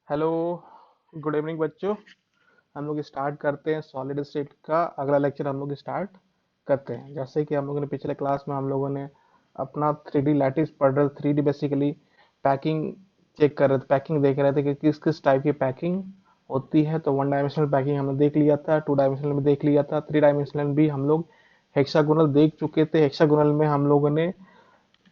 Hello. Good evening बच्चों। हम लोग स्टार्ट करते हैं सॉलिड स्टेट का अगला लेक्चर हम लोग स्टार्ट करते हैं। जैसे कि हम लोगों ने पिछले क्लास में हम लोगों ने अपना 3D लैटिस पढ़ रहे, 3D बेसिकली पैकिंग चेक कर रहे थे, पैकिंग देख रहे थे कि किस किस टाइप की पैकिंग होती है। तो वन डायमेंशनल पैकिंग हमने देख लिया था, टू डायमेंशनल में देख लिया था, थ्री डायमेंशनल भी हम लोग हेक्सागोनल देख चुके थे। हेक्सागोनल में हम लोगों ने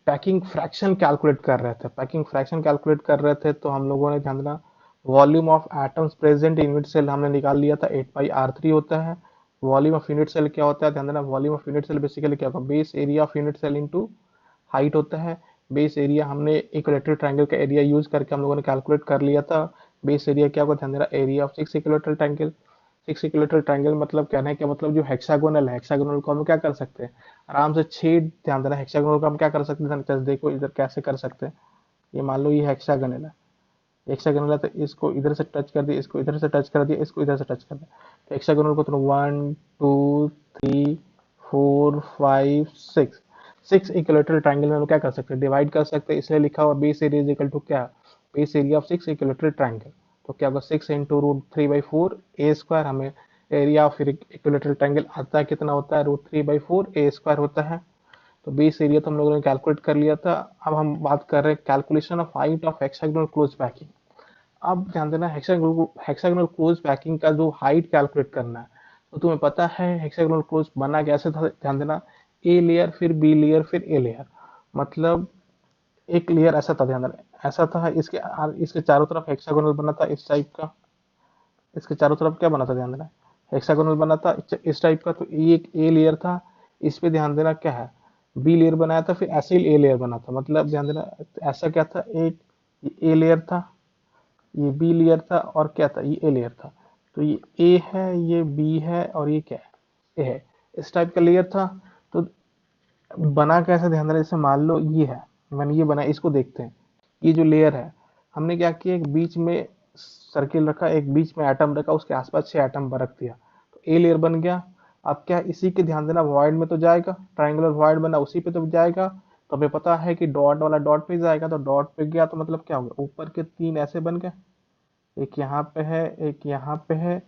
पैकिंग फ्रैक्शन कैलकुलेट कर रहे थे, पैकिंग फ्रैक्शन कैलकुलेट कर रहे थे। तो हम लोगों ने ध्यान देना, volume of atoms present in unit cell हमने निकाल लिया था, 8 पाई r3 होता है। वॉल्यूम ऑफ यूनिट सेल क्या होता है, ध्यान देना, volume of unit cell basically क्या होगा, base area of unit cell into height होता है। बेस एरिया हमने इक्विलेटरल ट्रायंगल का एरिया यूज करके हम लोगों ने कैलकुलेट कर लिया था। बेस एरिया क्या होगा, ध्यान देना, area of 6 equilateral triangle. 6 equilateral triangle मतलब कहने है क्या, मतलब जो हेक्सागोनल है, हेक्सागोनल को हम क्या कर सकते हैं, आराम से 6, ध्यान देना, हेक्सागोनल को हम क्या कर सकते हैं, जस्ट देखो इधर कैसे कर सकते हैं। ये मान लो ये हेक्सागोनल है, हेक्सागोनल है, तो इसको इधर से टच कर दिया, इसको इधर से टच कर दिया, इसको इधर से टच कर दिया। तो हेक्सागोनल को तुम 1 2 3 4 5 6, 6 इक्विलेटरल ट्रायंगल में हम क्या कर सकते हैं, डिवाइड कर सकते हैं। इसलिए लिखा हुआ base area is equal to क्या, base area of 6 equilateral triangle. तो क्या होगा, 6 इंटू √3/4 हमें एरिया ऑफ इक्विलेटरल ट्रायंगल आता है, कितना होता है, √3/4 a² होता है। तो बेस एरिया तो हम लोगों ने कैलकुलेट कर लिया था। अब हम बात कर रहे हैं calculation of height of hexagonal close packing. अब ध्यान देना, हेक्सागोनल क्लोज पैकिंग का जो हाइट कैलकुलेट करना है, तो तुम्हें पता है हेक्सागोनल क्लोज बना कैसे था, ध्यान देना, ए लेयर फिर बी लेयर फिर ए लेयर। मतलब एक लेयर ऐसा था, ध्यान देना, ऐसा था, इसके चारों तरफ हेक्सागोनल बना था इस टाइप का। इसके चारों तरफ क्या बना था, ध्यान देना, हेक्सागोनल बना था इस टाइप का। तो ये एक ए लेयर था, इस पे ध्यान देना क्या है, बी लेयर बनाया था, फिर ऐसे ही ए लेयर बना था। मतलब ध्यान देना, ऐसा क्या था, एक ए लेयर था, ये बी लेयर था, और क्या था, ये ए लेयर था। तो ये ए है, ये बी है, और ये क्या है, ए है। इस टाइप का लेयर था। तो बना कैसे, ध्यान देना, जैसे मान लो ये है, मैंने ये बनाया, इसको देखते हैं। ये जो लेयर है, हमने क्या किया, एक बीच में सर्किल रखा, एक बीच में एटम रखा, उसके आसपास 6 एटम रख दिया, तो ए लेयर बन गया। अब क्या, इसी के ध्यान देना वॉइड में तो जाएगा, ट्राइंगुलर वॉइड बना उसी पे तो जाएगा। तो हमें पता है कि डॉट वाला डॉट पे जाएगा, तो डॉट पे गया तो मतलब क्या होगा, ऊपर के 3 ऐसे बन गए, एक यहाँ पे है, एक यहाँ पे है,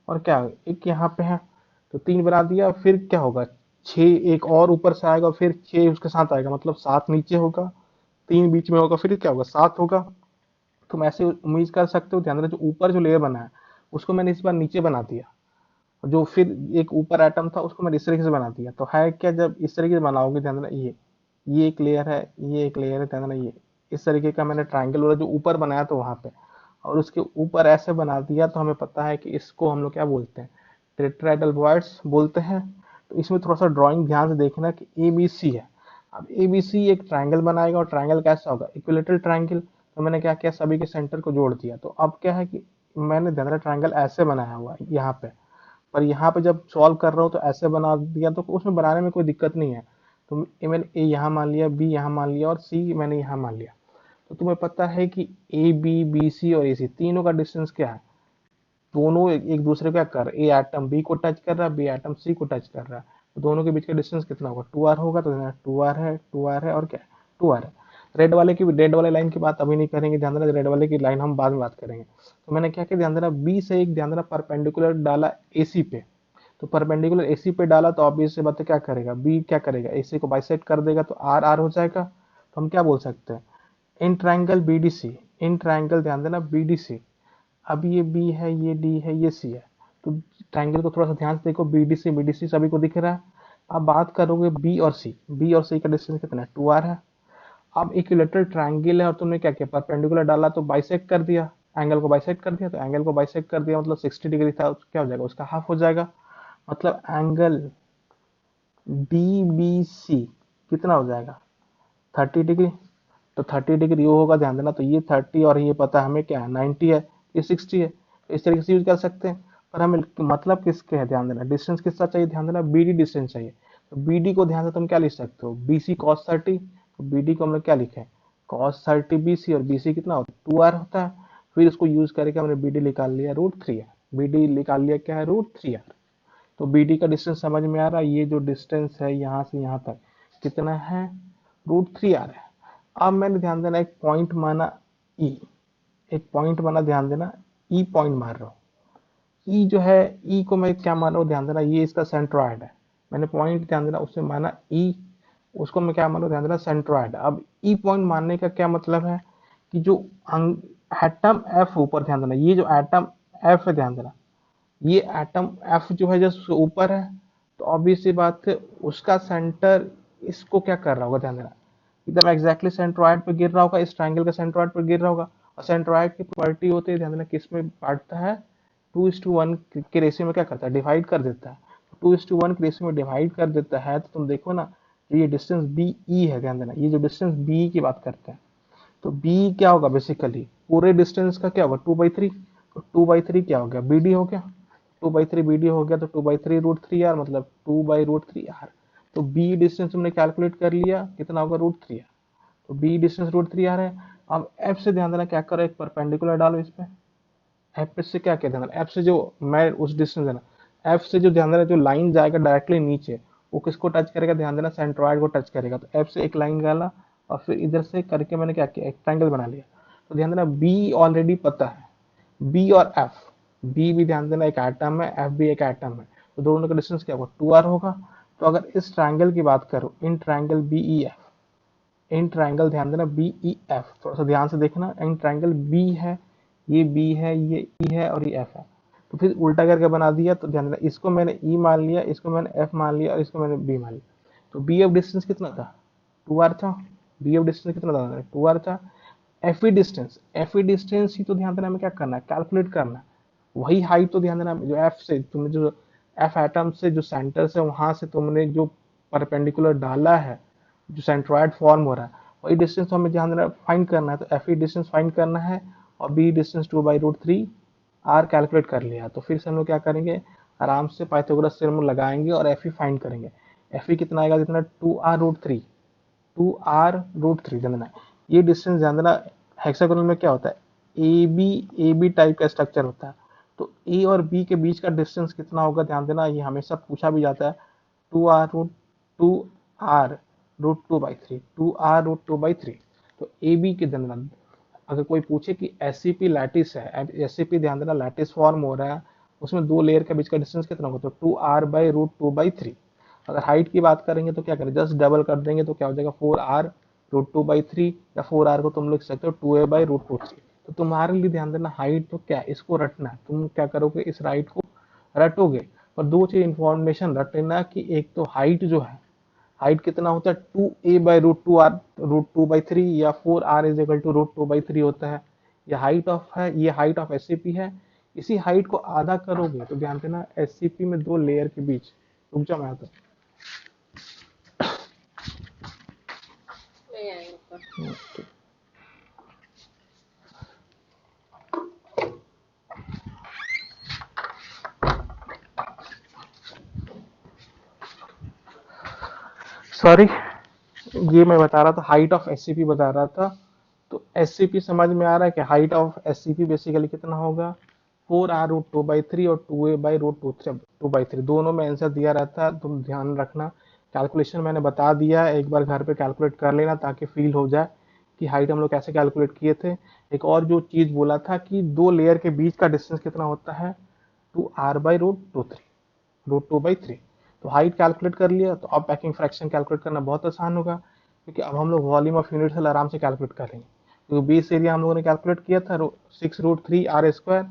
और क्या, एक यहाँ पे है। तो 3 बना दिया, फिर क्या होगा, 6 एक और ऊपर से आएगा, फिर 6 उसके साथ आएगा, मतलब 7 नीचे होगा, 3 बीच में होगा, फिर क्या होगा, 7 होगा। तुम ऐसे उम्मीद कर सकते हो, ध्यान देना, जो ऊपर जो लेयर बना है उसको मैंने इस बार नीचे बना दिया, जो फिर एक ऊपर एटम था उसको मैंने इस तरीके से बना दिया। तो है क्या, जब इस तरीके से बनाओगे, ध्यान देना, ये एक लेयर है, ये एक लेयर है, ध्यान देना, ये इस तरीके का मैंने ट्राइंगल वाला जो ऊपर बनाया था वहां पे, और उसके ऊपर ऐसे बना दिया। तो हमें पता है कि इसको हम लोग क्या बोलते हैं, टेट्राहेड्रल बॉयड्स बोलते हैं। तो इसमें थोड़ा सा ड्राइंग ध्यान से देखना कि ए बी सी है। अब ए बी सी एक ट्राइंगल बनाएगा, और ट्राइंगल कैसा होगा, इक्विलेटरल ट्राइंगल। तो मैंने क्या किया, सभी के सेंटर को जोड़ दिया। तो अब क्या है कि मैंने ध्यान रहा ट्राइंगल ऐसे बनाया हुआ है यहाँ पे, पर यहाँ पे जब सॉल्व कर रहा हूँ तो ऐसे बना दिया, तो उसमें बनाने में कोई दिक्कत नहीं है। तो मैंने ए यहाँ मान लिया, बी यहाँ मान लिया, और सी मैंने यहाँ मान लिया। तो तुम्हें पता है कि ए बी बी सी और ए सी तीनों का डिस्टेंस क्या है, दोनों एक दूसरे को क्या कर रहे, ए एटम बी को टच कर रहा है, बी एटम सी को टच कर रहा है। तो दोनों के बीच का डिस्टेंस कितना होगा, 2r होगा। तो 2r है, 2r है, और क्या, 2r है। रेड वाले लाइन की बात अभी नहीं करेंगे, ध्यान देना, रेड वाले की लाइन हम बाद में बात करेंगे। तो मैंने क्या किया, ध्यान देना, बी से एक, ध्यान देना, परपेंडिकुलर डाला एसी पे। तो परपेंडिकुलर एसी पे डाला, तो ऑब्वियस सी बात है, क्या करेगा, बी क्या करेगा, एसी को बाइसेक्ट कर देगा, तो आर आर हो जाएगा। तो हम क्या बोल सकते हैं, in triangle BDC, in triangle ध्यान देना बीडीसी। अब ये बी है, ये डी है, ये सी है। तो ट्राइंगल को थोड़ा सा ध्यान से देखो, बीडीसी बीडीसी सभी को दिख रहा है। अब बात करोगे बी और सी, बी और सी का डिस्टेंस कितना है, 2r है। अब इक्विलेटरल ट्राइंगल है, और तुमने क्या किया, परपेंडिकुलर डाला तो बाइसेक्ट कर दिया, एंगल को बाइसेक्ट कर दिया। तो एंगल को बाइसेक्ट कर दिया मतलब 60 डिग्री था, क्या हो जाएगा, उसका हाफ हो जाएगा। मतलब एंगल डी बी सी कितना हो जाएगा, 30 डिग्री। तो 30 डिग्री वो होगा, ध्यान देना, तो ये 30 और ये पता है हमें क्या है, 90 है, ये 60 है। तो इस तरीके से यूज कर सकते हैं। पर हमें मतलब किसके है, ध्यान देना, डिस्टेंस किसका चाहिए, ध्यान देना, बी डी डिस्टेंस चाहिए। तो बी डी को ध्यान से तुम क्या लिख सकते हो, बी सी कॉस 30। तो बी डी को हम लोग क्या लिखे, कॉस 30 बी सी, और बी सी कितना होता है, 2r होता है। फिर इसको यूज करके हमने बी डी निकाल लिया, √3r। बी डी निकाल लिया क्या है, √3r। तो बी डी का डिस्टेंस समझ में आ रहा है, ये जो डिस्टेंस है यहाँ से यहाँ तक कितना है, √3r है। अब मैंने ध्यान देना एक पॉइंट माना ई, एक पॉइंट बना, ध्यान देना, ई पॉइंट मार रहा हूँ। ई जो है, ई को मैं क्या मान रहा हूँ, ध्यान देना, ये इसका सेंट्रॉइड है। मैंने पॉइंट, ध्यान देना, उससे माना ई, उसको मैं क्या मान रहा हूँ, ध्यान देना, सेंट्रॉइड। अब ई पॉइंट मानने का क्या मतलब है कि जो एटम एफ ऊपर, ध्यान देना, ये जो एटम एफ है, ध्यान देना, ये एटम एफ जो है जस्ट ऊपर है, तो ऑब्वियस सी बात है उसका सेंटर इसको क्या कर रहा होगा, ध्यान देना, एकदम एग्जैक्टली सेंट्रॉइड पे गिर रहा होगा, इस ट्राइंगल का सेंट्रॉइड पे गिर रहा होगा। और सेंट्रॉइड की प्रॉपर्टी होती है, ध्यान देना, किस में बांटता है, 2:1 के रेशियो में क्या करता है, डिवाइड कर देता है। 2:1 के रेशियो में डिवाइड कर देता है, तो तुम देखो ना, ये डिस्टेंस बी ई है, ध्यान देना, ये जो डिस्टेंस बी की बात करते हैं, तो बी क्या होगा, बेसिकली पूरे डिस्टेंस का क्या होगा, 2/3। तो 2/3 क्या हो गया, बी डी हो गया। 2/3 बी डी हो गया, तो 2/3√3r, मतलब 2/√3r। तो बी डिस्टेंस तुमने कैलकुलेट कर लिया, कितना होगा, √3r। तो बी डिस्टेंस √3r है। अब एफ से ध्यान देना क्या करो, एक परपेंडिकुलर डालो इस पे। एफ से क्या क्या ध्यान देना, एफ से जो मैं उस डिस्टेंस देना, एफ से जो ध्यान देना, जो लाइन जाएगा डायरेक्टली नीचे, वो किसको टच करेगा, ध्यान देना, सेंट्रॉइड को टच करेगा। तो एफ से एक लाइन डाला, और फिर इधर से करके मैंने क्या किया, एक ट्रायंगल बना लिया। तो ध्यान देना, बी ऑलरेडी पता है, बी और एफ, बी भी ध्यान देना एक एटम है, एफ भी एक एटम है, तो दोनों का डिस्टेंस क्या होगा, 2r होगा। तो अगर इस ट्रायंगल की बात करो, in triangle B E F, in triangle ध्यान देना बी ई एफ, थोड़ा सा ध्यान से देखना, इन ट्रायंगल बी है, ये बी है, ये ई है, और ये एफ है। तो फिर उल्टा करके बना दिया, तो ध्यान देना, इसको मैंने ई मान लिया, इसको मैंने एफ मान लिया, और इसको मैंने बी मान लिया। तो बी एफ डिस्टेंस कितना था, 2r था। बी एफ डिस्टेंस कितना था, 2r था। F E distance, F E distance ही तो ध्यान देना हमें क्या करना है, कैलकुलेट करना है। वही हाइट तो ध्यान देना, जो एफ से तुमने, जो एफ एटम से जो सेंटर से वहां से तुमने जो परपेंडिकुलर डाला है, जो सेंट्रॉइड फॉर्म हो रहा है, वही डिस्टेंस हमें ध्यान देना फाइंड करना है। तो एफ ई डिस्टेंस फाइंड करना है, और बी डिस्टेंस 2/√3 आर कैलकुलेट कर लिया। तो फिर से हम लोग क्या करेंगे, आराम से पाइथागोरस थ्योरम लगाएंगे और एफ ई फाइंड करेंगे। एफ ई कितना आएगा, जितना 2r√3, 2r√3 ध्यान देना। ये डिस्टेंस ध्यान देना, हेक्सागोनल में क्या होता है, ए बी टाइप का स्ट्रक्चर होता है। तो ए और बी के बीच का डिस्टेंस कितना होगा, ध्यान देना, ये हमेशा पूछा भी जाता है, 2r√2/3, 2r√2/3। तो ए बी के ध्यान देना, अगर कोई पूछे कि एससीपी लैटिस है, एससीपी ध्यान देना लैटिस फॉर्म हो रहा है, उसमें दो लेयर के बीच का डिस्टेंस कितना होगा, तो 2r/√2/3। अगर हाइट की बात करेंगे तो क्या करें, जस्ट डबल कर देंगे, तो क्या हो जाएगा, 4r√2/3, या 4r को तुम लिख सकते हो 2a/√2/3। तो तुम्हारे लिए ध्यान देना, हाइट तो क्या, इसको रटना है, तुम क्या करोगे, इस राइट को रटोगे। पर दो चीज इंफॉर्मेशन रट लेना, कि एक तो हाइट जो है, हाइट कितना होता है, 2a/√2r√2/3, या 4r = √2/3 होता है। ये हाइट ऑफ है, ये हाइट ऑफ एससीपी है। इसी हाइट को आधा करोगे तो ध्यान देना, एससीपी में दो लेयर के बीच, रुक जाओ मैं आता हूँ। सॉरी, ये मैं बता रहा था, हाइट ऑफ एससीपी बता रहा था। तो एससीपी समझ में आ रहा है कि हाइट ऑफ एससीपी बेसिकली कितना होगा, 4r√2/3 और 2a/√2/3, दोनों में आंसर दिया रहता है, तुम ध्यान रखना। कैलकुलेशन मैंने बता दिया है, एक बार घर पे कैलकुलेट कर लेना, ताकि फील हो जाए कि हाइट हम लोग कैसे कैलकुलेट किए थे। एक और जो चीज बोला था कि दो लेयर के बीच का डिस्टेंस कितना होता है, 2r/√2/3। तो हाइट कैलकुलेट कर लिया, तो अब पैकिंग फ्रैक्शन कैलकुलेट करना बहुत आसान होगा, क्योंकि अब हम लोग वॉल्यूम ऑफ यूनिट सेल आराम से कैलकुलेट कर लेंगे। क्योंकि बेस एरिया हम लोगों ने कैलकुलेट किया था 6√3r²,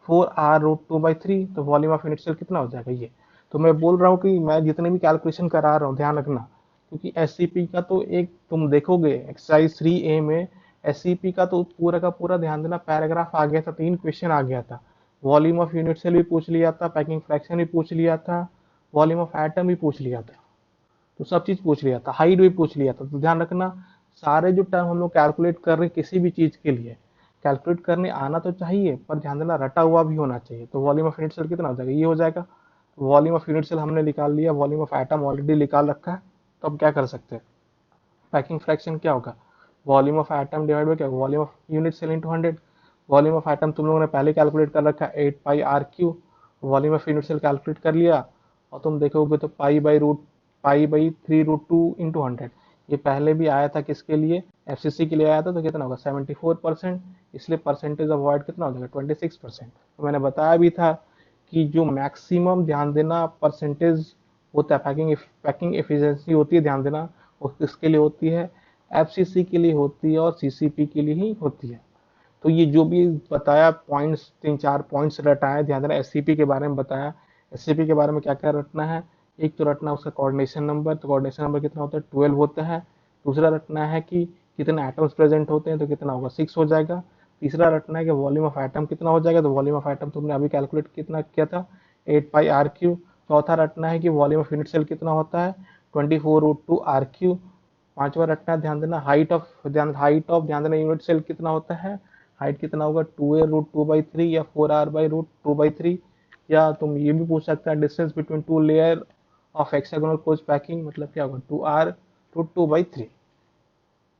4r√2/3, तो वॉल्यूम ऑफ यूनिट सेल कितना हो जाएगा ये। तो मैं बोल रहा हूँ कि मैं जितने भी कैलकुलेशन करा रहा हूँ, ध्यान रखना, क्योंकि एससीपी का तो एक तुम देखोगे एक्सरसाइज 3A में, एससीपी का तो पूरा का पूरा ध्यान देना पैराग्राफ आ गया था, 3 क्वेश्चन आ गया था। वॉल्यूम ऑफ यूनिट सेल भी पूछ लिया था, पैकिंग फ्रैक्शन भी पूछ लिया था, वॉल्यूम ऑफ एटम भी पूछ लिया था, तो सब चीज पूछ लिया था, हाइट भी पूछ लिया था। तो ध्यान रखना, सारे जो टर्म हम लोग कैलकुलेट कर रहे हैं किसी भी चीज के लिए, कैलकुलेट करने आना तो चाहिए, पर ध्यान देना रटा हुआ भी होना चाहिए। तो वॉल्यूम ऑफ यूनिट सेल कितना हो जाएगा, ये हो जाएगा। वॉल्यूम ऑफ यूनिट सेल हमने निकाल लिया, वॉल्यूम ऑफ एटम ऑलरेडी निकाल रखा है। तो अब क्या कर सकते हैं, पैकिंग फ्रैक्शन क्या होगा, volume of atom divide by क्या, volume of unit cell into 100। Volume of atom तुम लोगों ने पहले कैलकुलेट कर रखा है, 8πr3। Volume of unit cell calculate कर लिया, और तुम देखोगे तो पाई बाई 3√2 इंटू 100। ये पहले भी आया था किसके लिए, एफसीसी के लिए आया था तो कितना होगा 74%, इसलिए परसेंटेज ऑफ वॉइड कितना हो जाएगा 26%। तो मैंने बताया भी था कि जो मैक्सिमम ध्यान देना परसेंटेज होता है, पैकिंग एफिशिएंसी होती है, ध्यान देना वो किसके लिए होती है, एफसीसी के लिए होती है और सीसीपी के लिए ही होती है। तो ये जो भी बताया पॉइंट्स, 3-4 पॉइंट्स रटाए, ध्यान देना एससीपी के बारे में बताया। एससीपी के बारे में क्या क्या रटना है, एक तो रटना उसका कोऑर्डिनेशन नंबर, तो कोऑर्डिनेशन नंबर कितना होता है 12 होता है। दूसरा रटना है कि कितने एटम्स प्रेजेंट होते हैं, तो कितना होगा 6 हो जाएगा। तीसरा रटना है कि वॉल्यूम ऑफ एटम कितना हो जाएगा, तो वॉल्यूम ऑफ एटम तुमने अभी कैलकुलेट कितना किया था 8 पाई r क्यू। चौथा रटना है कि वॉल्यूम ऑफ यूनिट सेल कितना होता है 24√2 r क्यू। पांचवा रटना है, ध्यान देना ध्यान देना यूनिट सेल कितना होता है, हाइट कितना होगा 2a√2/3 या 4r/√2/3। या तुम ये भी पूछ सकता है distance between two layer of hexagonal close packing, मतलब क्या होगा 2r√2/3।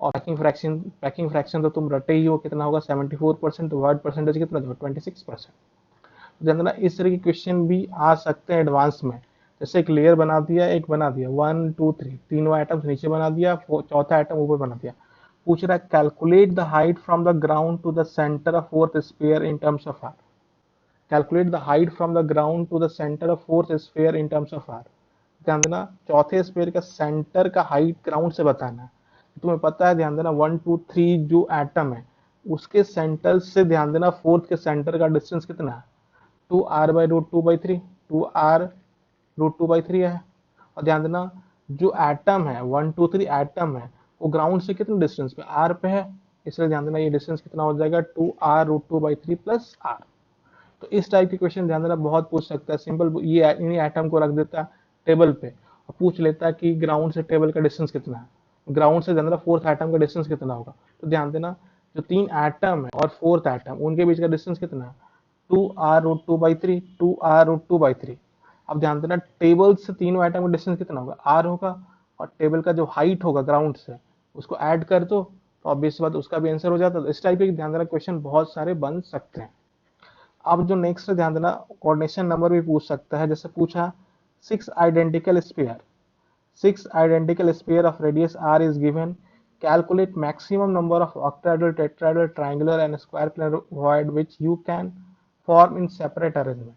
और पैकिंग फ्रैक्शन तो तुम रटे ही हो, कितना होगा 74%, तो वॉइड परसेंटेज कितना होगा 26%। ध्यान देना इस तरह के क्वेश्चन भी आ सकते हैं एडवांस में। जैसे एक लेयर बना दिया, एक बना दिया 1 2 3, तीनों आइटम्स नीचे बना दिया, चौथा आइटम ऊपर बना दिया। पूछ रहा है calculate the height from the ground to the centre of fourth sphere in terms of R. Calculate the height from the ground to the centre of fourth sphere in terms of R. ध्यान देना चौथे sphere का centre का height ground से बताना है। तुम्हें पता है, ध्यान देना 1 2 3 जो एटम है उसके सेंटर से, ध्यान देना फोर्थ के सेंटर का डिस्टेंस कितना है 2r/√2/3, 2r√2/3 है। और ध्यान देना जो एटम है 1 2 3 एटम है वो ग्राउंड से कितने डिस्टेंस पे r पे है, इसलिए ध्यान देना ये डिस्टेंस कितना हो जाएगा 2r√2/3 प्लस r। तो इस टाइप के क्वेश्चन ध्यान देना बहुत पूछ सकता है। सिंपल ये इन्हीं एटम को रख देता है टेबल पे और पूछ लेता है कि ग्राउंड से टेबल का डिस्टेंस कितना है, ग्राउंड से ध्यान देना फोर्थ एटम का डिस्टेंस कितना होगा। तो ध्यान देना जो 3 एटम है और फोर्थ एटम उनके बीच का डिस्टेंस कितना है 2r√2/3, 2r√2/3। अब ध्यान देना टेबल से तीनों आइटम का डिस्टेंस कितना होगा r होगा, और टेबल का जो हाइट होगा ग्राउंड से उसको ऐड कर दो तो ऑब्वियस बात उसका भी आंसर हो जाता है। तो इस टाइप के ध्यान देना क्वेश्चन बहुत सारे बन सकते हैं। अब जो नेक्स्ट ध्यान देना कोऑर्डिनेशन नंबर भी पूछ सकता है। जैसे पूछा 6 identical sphere, 6 identical sphere of radius r is given. Calculate maximum number of octahedral, tetrahedral, triangular and square planar void which you can form in separate arrangement.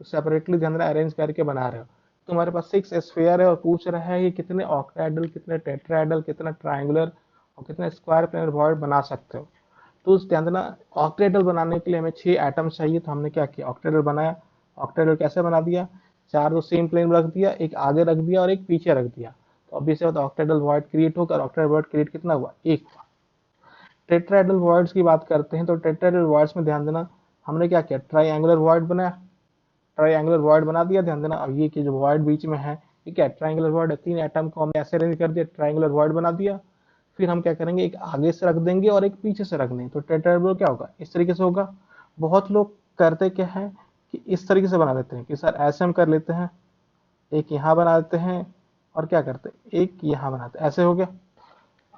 तो सेपरेटली ध्यान देना अरेंज करके बना रहे हो। तुम्हारे पास 6 स्फीयर है और पूछ रहा है कि कितने ऑक्टाहेड्रल, कितने टेट्राहेड्रल, कितना ट्रायंगुलर और कितने स्क्वायर प्लेनर वॉइड बना सकते हो। तो ध्यान देना ऑक्टाहेड्रल बनाने के लिए हमें 6 एटम्स चाहिए, तो हमने क्या किया ऑक्टाहेड्रल बनाया। ऑक्टाहेड्रल कैसे बना दिया, 4 तो सेम प्लेन रख दिया, एक आगे रख दिया और एक पीछे रख दिया, तो ऑब्वियसली बात ऑक्टाहेड्रल वॉइड क्रिएट होगा। और ऑक्टाहेड्रल वॉइड क्रिएट कितना हुआ, एक हुआ। टेट्राहेड्रल वॉइड्स की बात करते हैं तो टेट्राहेड्रल वॉइड्स में ध्यान देना हमने क्या किया ट्रायंगुलर वॉइड बनाया, ट्रायंगुलर वॉइड बना दिया। ध्यान देना अब ये कि जो वॉइड बीच में है ये क्या ट्रायंगुलर वॉइड है, 3 एटम को हमने ऐसे अरेंज कर दिया, ट्रायंगुलर वॉइड बना दिया। फिर हम क्या करेंगे एक आगे से रख देंगे और एक पीछे से रख देंगे, तो टेट्राहेड्रल क्या होगा इस तरीके से होगा। बहुत लोग करते क्या है कि इस तरीके से बना देते हैं कि सर ऐसे हम कर लेते हैं, एक यहाँ बना देते हैं और क्या करते हैं एक यहाँ बनाते हैं, ऐसे हो गया।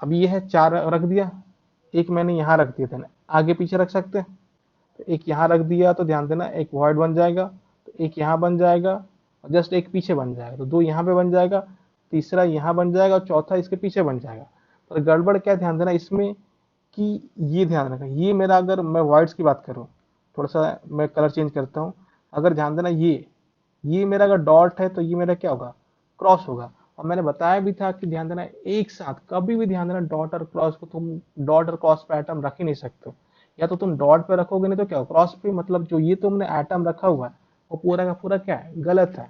अब ये है 4 रख दिया, एक मैंने यहाँ रख दिया था, आगे पीछे रख सकते हैं, तो एक यहाँ रख दिया तो ध्यान देना एक वॉइड बन जाएगा, तो एक यहाँ बन जाएगा और जस्ट एक पीछे बन जाएगा, तो 2 यहाँ पे बन जाएगा, तीसरा यहाँ बन जाएगा और चौथा इसके पीछे बन जाएगा। तो गड़बड़ क्या ध्यान देना इसमें कि ये ध्यान रखना, ये मेरा अगर मैं वॉइड्स की बात करूँ, थोड़ा सा मैं कलर चेंज करता हूँ, अगर ध्यान देना ये मेरा अगर डॉट है तो ये मेरा क्या होगा क्रॉस होगा। और मैंने बताया भी था कि ध्यान देना एक साथ कभी भी ध्यान देना डॉट और क्रॉस को तुम डॉट और क्रॉस पे एटम रख ही नहीं सकते हो, या तो तुम डॉट पे रखोगे नहीं तो क्या हो क्रॉस पे, मतलब जो ये तुमने एटम रखा हुआ है वो पूरा का पूरा क्या है गलत है।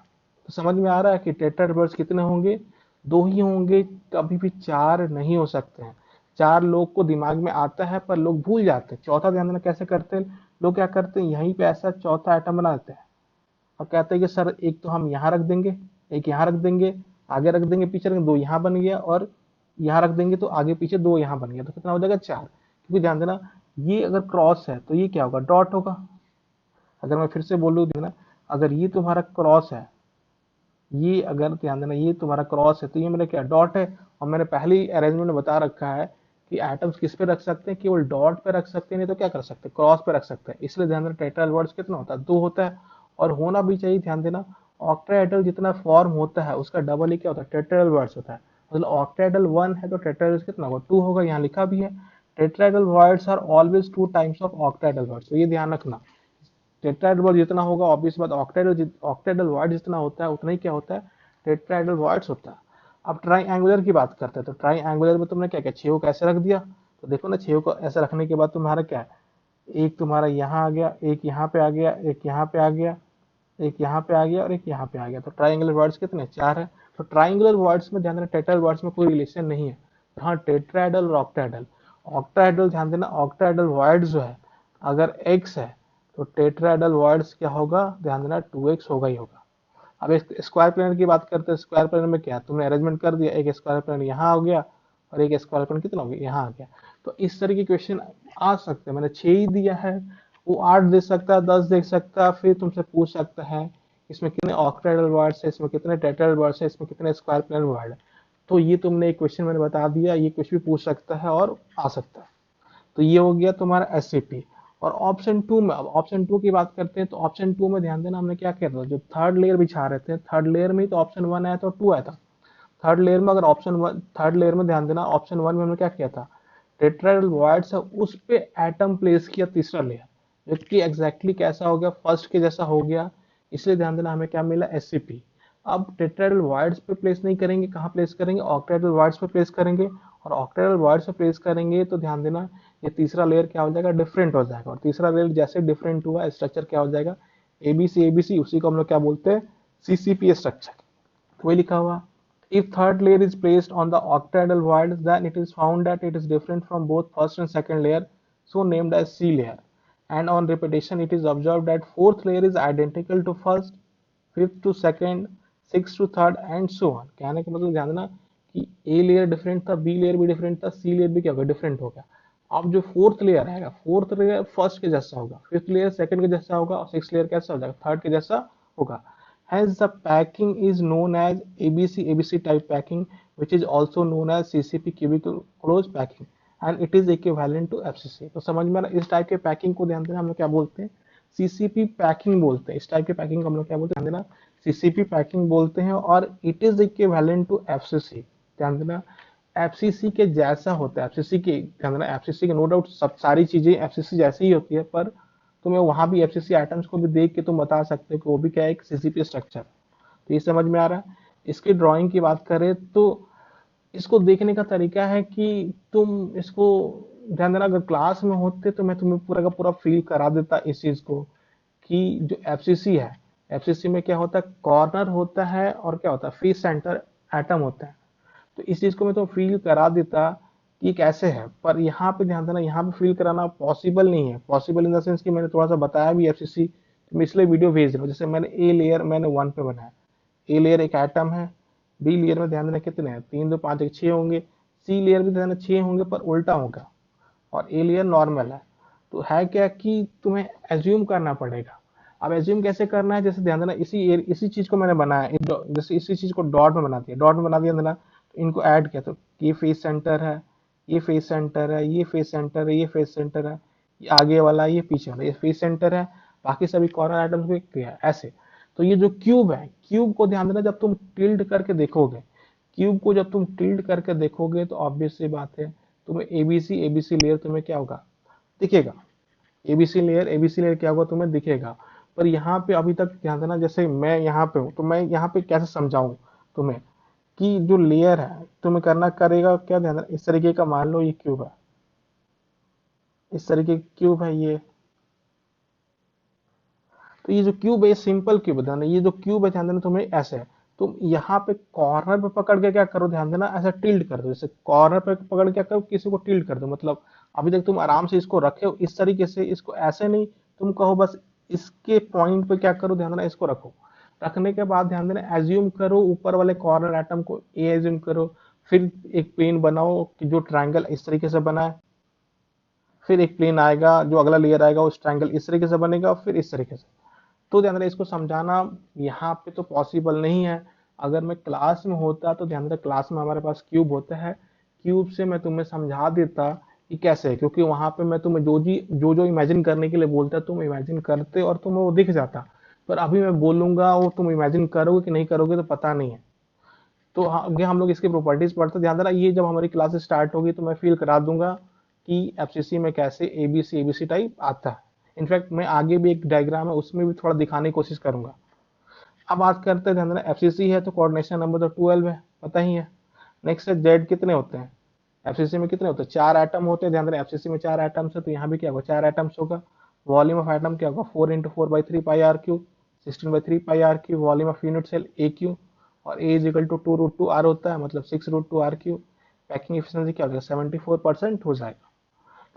तो समझ में आ रहा है कि टेट्राहेड्रल्स कितने होंगे 2 ही होंगे, कभी भी 4 नहीं हो सकते हैं। 4 लोग को दिमाग में आता है पर लोग भूल जाते हैं। चौथा ध्यान देना कैसे करते हैं लोग, क्या करते हैं यहीं पे ऐसा चौथा आइटम बना देते हैं और कहते हैं कि सर एक तो हम यहाँ रख देंगे, एक यहाँ रख देंगे, आगे रख देंगे, पीछे रख देंगे, 2 यहाँ बन गया और यहाँ रख देंगे तो आगे पीछे 2 यहाँ बन गया, तो कितना हो जाएगा 4। क्योंकि ध्यान देना ये अगर क्रॉस है तो ये क्या होगा डॉट होगा। अगर मैं फिर से बोलूँ देना अगर ये तुम्हारा क्रॉस है, ये अगर ध्यान देना ये तुम्हारा क्रॉस है तो ये मेरा क्या डॉट है। और मैंने पहले ही अरेंजमेंट में बता रखा है कि एटम्स किस पे रख सकते हैं, केवल डॉट पे रख सकते हैं, नहीं तो क्या कर सकते हैं क्रॉस पे रख सकते हैं। इसलिए ध्यान देना टेट्राहेड्रल वर्ड्स कितना होता है 2 होता है, और होना भी चाहिए। ध्यान देना ऑक्टाहेड्रल जितना फॉर्म होता है उसका डबल ही क्या होता है टेट्राहेड्रल वर्ड्स होता है। मतलब ऑक्टेडल 1 है तो टेट्राहेड्रल कितना होगा, 2 होगा, यहाँ लिखा भी है। Tetrahedral voids are always 2 times of octahedral voids, तो ये ध्यान रखना। टेट्राहेड्रल वर्ड जितना होगा ऑब्वियस बात, ऑक्टेडल वर्ड जितना होता है उतना ही क्या होता है, टेट्राहेड्रल वर्ड्स होता है। अब ट्राइएंगुलर की बात करते हैं, तो ट्राइएंगुलर में तुमने क्या क्या 6 को ऐसे रख दिया, तो देखो ना 6 को ऐसे रखने के बाद तुम्हारा क्या है, एक तुम्हारा यहाँ आ गया, एक यहाँ पे आ गया, एक यहाँ पे आ गया, एक यहाँ पे आ गया और एक यहाँ पे आ गया, तो ट्राइंगुलर वर्ड्स कितने 4 है। तो ट्राइंगुलर वर्ड्स में ध्यान देना टेट्राहेड्रल वर्ड्स में कोई रिलेशन नहीं है। हाँ टेट्राहेड्रल और ऑक्टाहेड्रल, ऑक्टाहेड्रल ध्यान देना, ऑक्टाहेड्रल वर्ड्स जो है अगर x है तो टेट्राहेड्रल वर्ड्स क्या होगा, ध्यान देना 2x होगा ही होगा। अब एक स्क्वायर प्लेनर की बात करते हैं, स्क्वायर प्लेनर में क्या तुमने अरेंजमेंट कर दिया, एक स्क्वायर प्लेनर यहाँ हो गया और एक स्क्वायर प्लेनर कितना हो गया, यहाँ आ गया। तो इस तरह के क्वेश्चन आ सकते हैं, मैंने 6 ही दिया है, वो 8 दे सकता है, 10 दे सकता है, फिर तुमसे पूछ सकता है इसमें कितने ऑक्टाहेड्रल वर्ड्स है, इसमें कितने टेट्राहेड्रल वर्ड्स है, इसमें कितने स्क्वायर प्लेनर वर्ड है। तो ये तुमने एक क्वेश्चन मैंने बता दिया, ये कुछ भी पूछ सकता है और आ सकता है। तो ये हो गया तुम्हारा एससीपी। और ऑप्शन 2 में, अब ऑप्शन 2 की बात करते हैं, तो ऑप्शन 2 में ध्यान देना हमने क्या किया था, जो थर्ड लेयर बिछा रहे थे, थर्ड लेयर में तो ऑप्शन 1 आया था और 2 आया था। थर्ड लेयर में अगर ऑप्शन 1, थर्ड लेयर में ध्यान देना ऑप्शन 1 में हमने क्या किया था, टेट्राहेड्रल वर्ड्स है उस पे एटम प्लेस किया तीसरा लेयर, जो कि एग्जैक्टली कैसा हो गया, फर्स्ट के जैसा हो गया, इसलिए ध्यान देना हमें क्या मिला, एससीपी। अब टेट्राहेड्रल वर्ड्स पे प्लेस नहीं करेंगे, कहाँ प्लेस करेंगे, ऑक्टाहेड्रल वर्ड्स पे प्लेस करेंगे, और ऑक्टाहेड्रल वर्ड्स पे प्लेस करेंगे तो ध्यान देना ये तीसरा लेयर क्या हो जाएगा, डिफरेंट हो जाएगा, और तीसरा लेयर जैसे डिफरेंट हुआ स्ट्रक्चर क्या हो जाएगा, एबीसी एबीसी, उसी को हम लोग क्या बोलते हैं, सीसीपी स्ट्रक्चर। तो वही लिखा हुआ, if third layer is placed on the octahedral word, then it is found that it is different from both first and second layer, so named as C layer. And on repetition, it is observed that fourth layer is identical to first, fifth to second, sixth to third, and so on. कहने का मतलब ध्यान देना कि A layer different था, B layer भी different था, C layer भी क्या होगा, डिफरेंट हो गया। अब जो फोर्थ लेयर आएगा, फोर्थ लेयर फर्स्ट के जैसा होगा, फिफ्थ लेयर सेकंड के जैसा होगा, और सिक्स लेयर कैसा हो जाएगा, थर्ड के जैसा होगा। Hence, the packing is known as ABC type packing, which is also known as CCP cubicle closed packing, and it is equivalent to FCC. तो समझ में आ रहा है, इस टाइप के पैकिंग को ध्यान देना हम लोग क्या बोलते हैं, CCP पैकिंग बोलते हैं। इस टाइप के पैकिंग को हम लोग क्या बोलते हैं, ध्यान देना CCP पैकिंग बोलते हैं, और it is equivalent to FCC। ध्यान देना FCC के जैसा होता है, FCC के ध्यान देना, FCC के नो डाउट सब सारी चीजें FCC जैसी ही होती है, पर तुम्हें वहां भी एफसीसी आइटम्स को भी देख के तुम बता सकते हो कि वो भी क्या है, एक सीसीपी स्ट्रक्चर। तो ये समझ में आ रहा है। इसकी ड्राइंग की बात करें तो इसको देखने का तरीका है कि तुम इसको ध्यान देना, अगर क्लास में होते तो मैं तुम्हें पूरा का पूरा फील करा देता इस चीज को, कि जो एफसीसी है, एफसीसी में क्या होता है, कॉर्नर होता है और क्या होता है, फेस सेंटर एटम होता है। तो इस चीज को मैं तो फील करा देता कि कैसे है, पर यहाँ पे ध्यान देना, यहाँ पे फील कराना पॉसिबल नहीं है। पॉसिबल इन द सेंस कि मैंने थोड़ा सा बताया भी एफसीसी, तो मैं इसलिए वीडियो भेज रहा हूँ। जैसे मैंने ए लेयर मैंने 1 पे बनाया, ए लेयर एक एटम है, बी लेयर में ध्यान देना कितने हैं, 3 2 5 1 6 होंगे, सी लेयर में ध्यान देना 6 होंगे पर उल्टा होगा, और ए लेयर नॉर्मल है। तो है क्या कि तुम्हें एज्यूम करना पड़ेगा। अब एज्यूम कैसे करना है, जैसे ध्यान देना इसी चीज को मैंने बनाया, जैसे इसी चीज को डॉट में बना दिया, डॉट में बना दिया देना, तो इनको ऐड किया, तो ये फेस सेंटर है, ये फेस सेंटर है, ये फेस सेंटर है, ये फेस सेंटर है, ये आगे वाला, ये पीछे वाला, ये फेस सेंटर है, बाकी सभी कॉर्नर आइटम्स को किया है ऐसे। तो ये जो क्यूब है, क्यूब को ध्यान देना, जब तुम टिल्ड करके देखोगे, क्यूब को जब तुम टिल्ड करके देखोगे तो ऑब्वियस सी बात है तुम्हें एबीसी लेयर तुम्हें क्या होगा, दिखेगा। एबीसी लेयर क्या होगा, तुम्हें दिखेगा। पर यहाँ पे अभी तक ध्यान देना, जैसे मैं यहाँ पे हूँ तो मैं यहाँ पे कैसे समझाऊं तुम्हें कि जो लेयर है तुम्हें करना करेगा क्या, ध्यान देना इस तरीके का, मान लो ये क्यूब है, इस तरीके का क्यूब है ये। तो ये जो क्यूब है ये सिंपल क्यूब है, ध्यान देना ये जो क्यूब है, ध्यान देना तुम्हें ऐसे है, तुम यहाँ पे कॉर्नर पे पकड़ के क्या करो, ध्यान देना ऐसा टिल्ट कर दो, जैसे कॉर्नर पे पकड़ के क्या करो, किसी को टिल्ट कर दो, मतलब अभी तक तुम आराम से इसको रखे हो इस तरीके से, इसको ऐसे नहीं तुम कहो बस इसके पॉइंट पे क्या करो, ध्यान देना इसको रखो। रखने के बाद ध्यान देना एज्यूम करो ऊपर वाले कॉर्नर एटम को ए एज्यूम करो, फिर एक प्लेन बनाओ कि जो ट्रायंगल इस तरीके से बना है, फिर एक प्लेन आएगा, जो अगला लेयर आएगा उस ट्रायंगल इस तरीके से बनेगा, फिर इस तरीके से। तो ध्यान देना इसको समझाना यहाँ पे तो पॉसिबल नहीं है। अगर मैं क्लास में होता तो ध्यान देना क्लास में हमारे पास क्यूब होता है, क्यूब से मैं तुम्हें समझा देता कि कैसे है, क्योंकि वहां पे मैं तुम्हें जो इमेजिन करने के लिए बोलता तुम इमेजिन करते और तुम्हें वो दिख जाता। पर अभी मैं बोलूंगा वो तुम इमेजिन करोगे कि नहीं करोगे तो पता नहीं है। तो आगे हम लोग इसकी प्रॉपर्टीज पढ़ते, ध्यान देना ये जब हमारी क्लास स्टार्ट होगी तो मैं फील करा दूंगा कि एफसीसी में कैसे एबीसी टाइप आता है। इनफैक्ट मैं आगे भी एक डायग्राम है उसमें भी थोड़ा दिखाने की कोशिश करूंगा। अब बात करते हैं, ध्यान देना एफसीसी है तो कोऑर्डिनेशन नंबर तो 12 है, पता ही है। नेक्स्ट है जेड कितने होते हैं, एफसीसी में कितने होते हैं, 4 एटम होते हैं। ध्यान देना एफसीसी में 4 एटम्स है तो यहाँ भी क्या होगा, 4 एटम्स होगा। वॉल्यूम ऑफ एटम क्या होगा, 4 × 4/3 pi r cube, 16/3 pi r cube. Volume of unit cell a cube, और a is equal to 2√2r होता है, मतलब 6√2r क्यू। पैकिंग एफिशिएंसी क्या हो जाएगा, 74% हो जाएगा।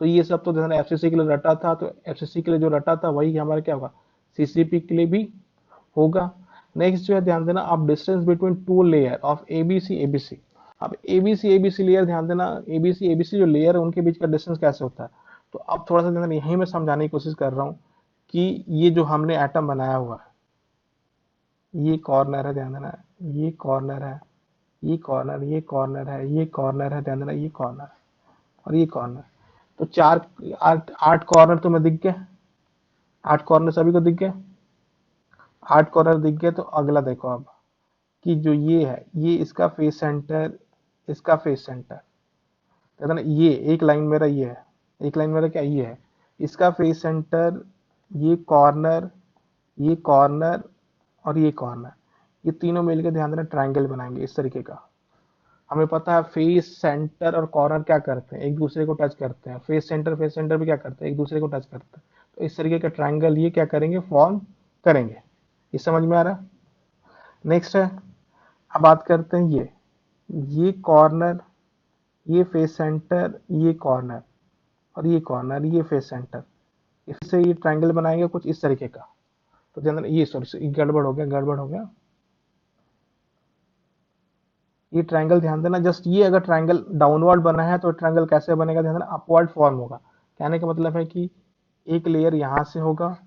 तो ये सब तो ध्यान एफसीसी के लिए रटा था, तो एफसीसी के लिए जो रटा था वही हमारा क्या होगा, सीसीपी के लिए भी होगा। नेक्स्ट जो है ध्यान देना, अब distance between two layer of ABC ABC. अब एबीसी एबीसी लेयर, ध्यान देना एबीसी एबीसी जो लेयर है उनके बीच का डिस्टेंस कैसे होता है। तो अब थोड़ा सा ध्यान यहीं मैं समझाने की कोशिश कर रहा हूँ कि ये जो हमने एटम बनाया हुआ है, ये कॉर्नर है, ध्यान देना ये कॉर्नर है, ये कॉर्नर, ये कॉर्नर है, ये कॉर्नर है, ध्यान देना ये कॉर्नर और ये कॉर्नर। तो चार आठ आठ कॉर्नर तुम्हें दिख गए, 8 कॉर्नर सभी को दिख गए, 8 कॉर्नर दिख गए। तो अगला देखो अब कि जो ये है, ये इसका फेस सेंटर, इसका फेस सेंटर, कहता ना ये एक लाइन मेरा ये है, एक लाइन मेरा क्या ये है, इसका फेस सेंटर, ये कॉर्नर, ये कॉर्नर और ये कॉर्नर, ये तीनों मिलकर ध्यान देना ट्रायंगल बनाएंगे इस तरीके का। हमें पता है फेस सेंटर और कॉर्नर क्या करते हैं, एक दूसरे को टच करते हैं। फेस सेंटर भी क्या करते हैं, एक दूसरे को टच करते हैं। तो इस तरीके का ट्रायंगल ये क्या करेंगे, फॉर्म करेंगे। ये समझ में आ रहा है। नेक्स्ट है, अब बात करते हैं ये कॉर्नर, ये फेस सेंटर, ये कॉर्नर और ये कॉर्नर, ये फेस सेंटर, इससे ये ट्रायंगल बनाएंगे कुछ इस तरीके का। तो ध्यान, ये सॉरी गड़बड़ हो गया, गड़बड़ हो गया। ये ट्रायंगल ध्यान देना, जस्ट ये अगर ट्रायंगल डाउनवर्ड बना है तो ट्रायंगल कैसे बनेगा, ध्यान देना अपवर्ड फॉर्म होगा। कहने का मतलब है कि एक लेयर यहाँ से होगा,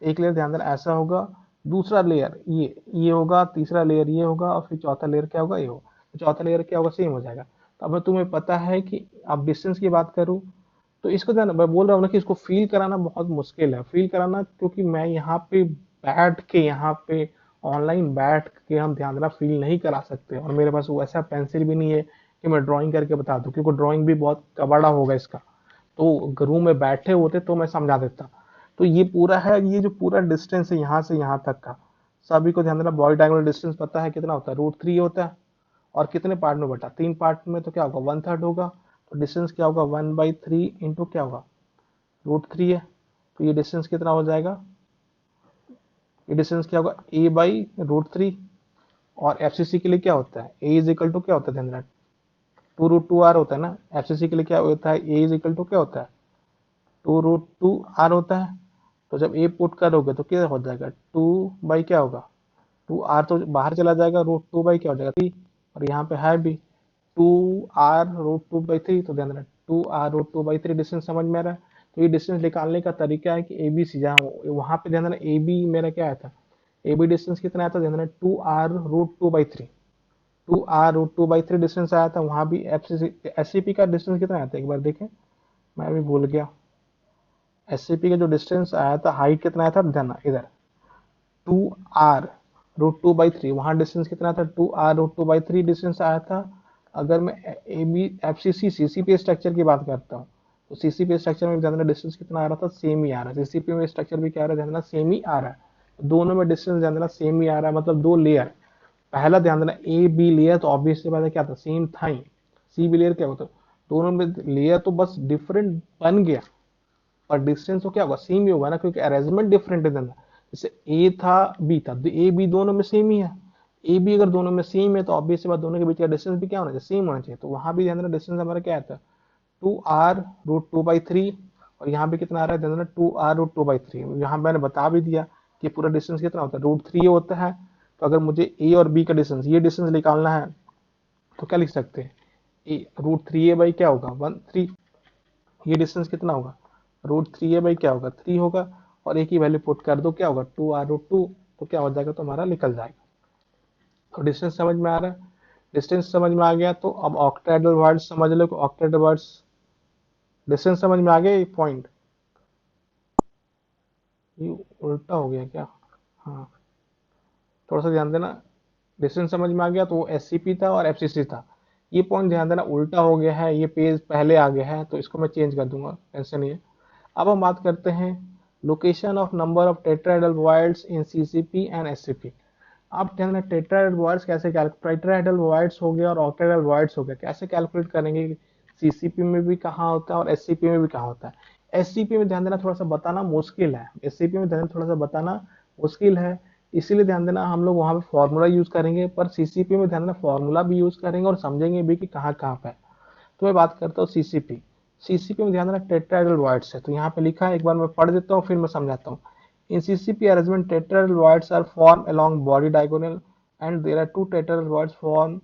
एक लेयर ध्यान देना ऐसा होगा, दूसरा लेयर ये होगा, तीसरा लेयर ये होगा और फिर चौथा लेयर क्या होगा, ये होगा। तो चौथा लेयर क्या होगा, सेम हो जाएगा। तो अब तुम्हें पता है कि अब डिस्टेंस की बात करूँ तो इसको ध्यान, मैं बोल रहा हूँ ना कि इसको फील कराना बहुत मुश्किल है, फील कराना, क्योंकि मैं यहाँ पे बैठ के, यहाँ पे ऑनलाइन बैठ के हम ध्यान देना फील नहीं करा सकते, और मेरे पास वैसा पेंसिल भी नहीं है कि मैं ड्राइंग करके बता दूं, क्योंकि ड्राइंग भी बहुत कबाड़ा होगा इसका। तो रूम में बैठे होते तो मैं समझा देता। तो ये पूरा है, ये जो पूरा डिस्टेंस है यहाँ से यहाँ तक का, सभी को ध्यान देना। बॉडी डायगोनल डिस्टेंस पता है कितना होता है, √3 होता है। और कितने पार्ट में बटा, 3 पार्ट में, तो क्या होगा 1/3 होगा। तो डिस्टेंस क्या होगा, 1/3 इंटू क्या होगा, √3 है। तो ये डिस्टेंस कितना हो जाएगा, ये डिस्टेंस क्या होगा, a/√3। और एफसीसी के लिए क्या होता है, ए इज इक्वल टू क्या होता है, ध्यान देना 2√2r होता है ना। एफसीसी के लिए क्या होता है, ए इज इक्वल टू क्या होता है, 2√2r होता है। तो जब ए पुट करोगे तो क्या हो जाएगा, 2 क्या होगा, 2r तो बाहर चला जाएगा, √2 क्या हो जाएगा 3। और यहाँ पे है भी 2r√2/3। तो ध्यान देना 2r√2/3 डिस्टेंस समझ में आ रहा है। तो ये डिस्टेंस निकालने का तरीका है कि ए बी सी, जहाँ वहां पे ध्यान देना ए बी मेरा क्या आया था, ए बी डिस्टेंस कितना आया था, ध्यान देना 2r√2/3, 2r√2/3 डिस्टेंस आया था। वहां भी एससीपी का डिस्टेंस कितना आया था, एक बार देखें, मैं अभी भूल गया। एससीपी का जो डिस्टेंस आया था, हाइट कितना आया था, ध्यान इधर 2r√2/3, वहां डिस्टेंस कितना था, 2r√2/3 डिस्टेंस आया था। अगर मैं A B FCC CCP structure की बात करता हूँ, तो सीसीपी स्ट्रक्चर में ध्यान देना डिस्टेंस कितना आ रहा था, सेम ही आ रहा है। सीसीपी में स्ट्रक्चर भी क्या आ रहा है, ध्यान देना सेम ही आ रहा है। दोनों में डिस्टेंस ध्यान देना सेम ही आ रहा है, मतलब दो लेयर। पहला ध्यान देना ए बी लेयर तो ऑब्वियसली बात है क्या था, सेम था ही। सी बी लेयर क्या होता, दोनों में लेयर तो बस डिफरेंट बन गया, और डिस्टेंस तो क्या होगा, सेम ही होगा ना, क्योंकि अरेंजमेंट डिफरेंट है देना। जैसे ए था बी था, तो ए बी दोनों में सेम ही है। ए बी अगर दोनों में सेम है तो ऑब्वियस बात दोनों के बीच का डिस्टेंस भी क्या होना चाहिए, सेम होना चाहिए। तो वहां भी ध्यान देना डिस्टेंस हमारा क्या आता है, 2r√2/3। और यहाँ पे कितना आ रहा है, ध्यान देना 2r√2/3। यहाँ मैंने बता भी दिया कि पूरा डिस्टेंस कितना होता है, √3 होता है। तो अगर मुझे ए और बी का डिस्टेंस, ये डिस्टेंस निकालना है, तो क्या लिख सकते हैं, √3a/ क्या होगा 1/3। ये डिस्टेंस कितना होगा, √3a/ क्या होगा 3 होगा। और एक ही वैल्यू पुट कर दो, क्या होगा 2r√2। तो क्या हो जाएगा, तो हमारा निकल जाएगा। तो डिस्टेंस समझ में आ रहा है। डिस्टेंस समझ में आ गया तो अब ऑक्टेडल वर्ड्स समझ लो कि ऑक्टेडल वर्ड्स, डिस्टेंस समझ में आ गया, ये पॉइंट, ये उल्टा हो गया क्या, हाँ थोड़ा सा ध्यान देना। डिस्टेंस समझ में आ गया, तो वो एससीपी था और एफसीसी था। ये पॉइंट ध्यान देना उल्टा हो गया है, ये पेज पहले आ गया है, तो इसको मैं चेंज कर दूंगा, टेंशन नहीं है। अब हम बात करते हैं location of number of tetrahedral voids in CCP and SCP. आप ध्यान देना टेट्राहेड्रल वॉइड्स कैसे टेट्राहेड्रल वॉइड्स हो गया और ऑक्टाहेड्रल वॉइड्स हो गया, कैसे कैलकुलेट करेंगे? सीसीपी में भी कहाँ होता है और एससीपी में भी कहाँ होता है। एससीपी में ध्यान देना थोड़ा सा बताना मुश्किल है, एससीपी में ध्यान देना थोड़ा सा बताना मुश्किल है, इसीलिए ध्यान देना हम लोग वहां पे फॉर्मूला यूज करेंगे, पर सीसीपी में ध्यान देना फॉर्मूला भी यूज करेंगे और समझेंगे भी कि कहाँ कहाँ पे है। तो मैं बात करता हूँ सीसीपी। सीसीपी में ध्यान देना टेट्राहेड्रल वॉइड्स है, तो यहाँ पे लिखा है, एक बार मैं पढ़ देता हूँ फिर मैं समझाता हूँ। In CCP arrangement tetrahedral voids are formed along body diagonal and there are two tetrahedral voids formed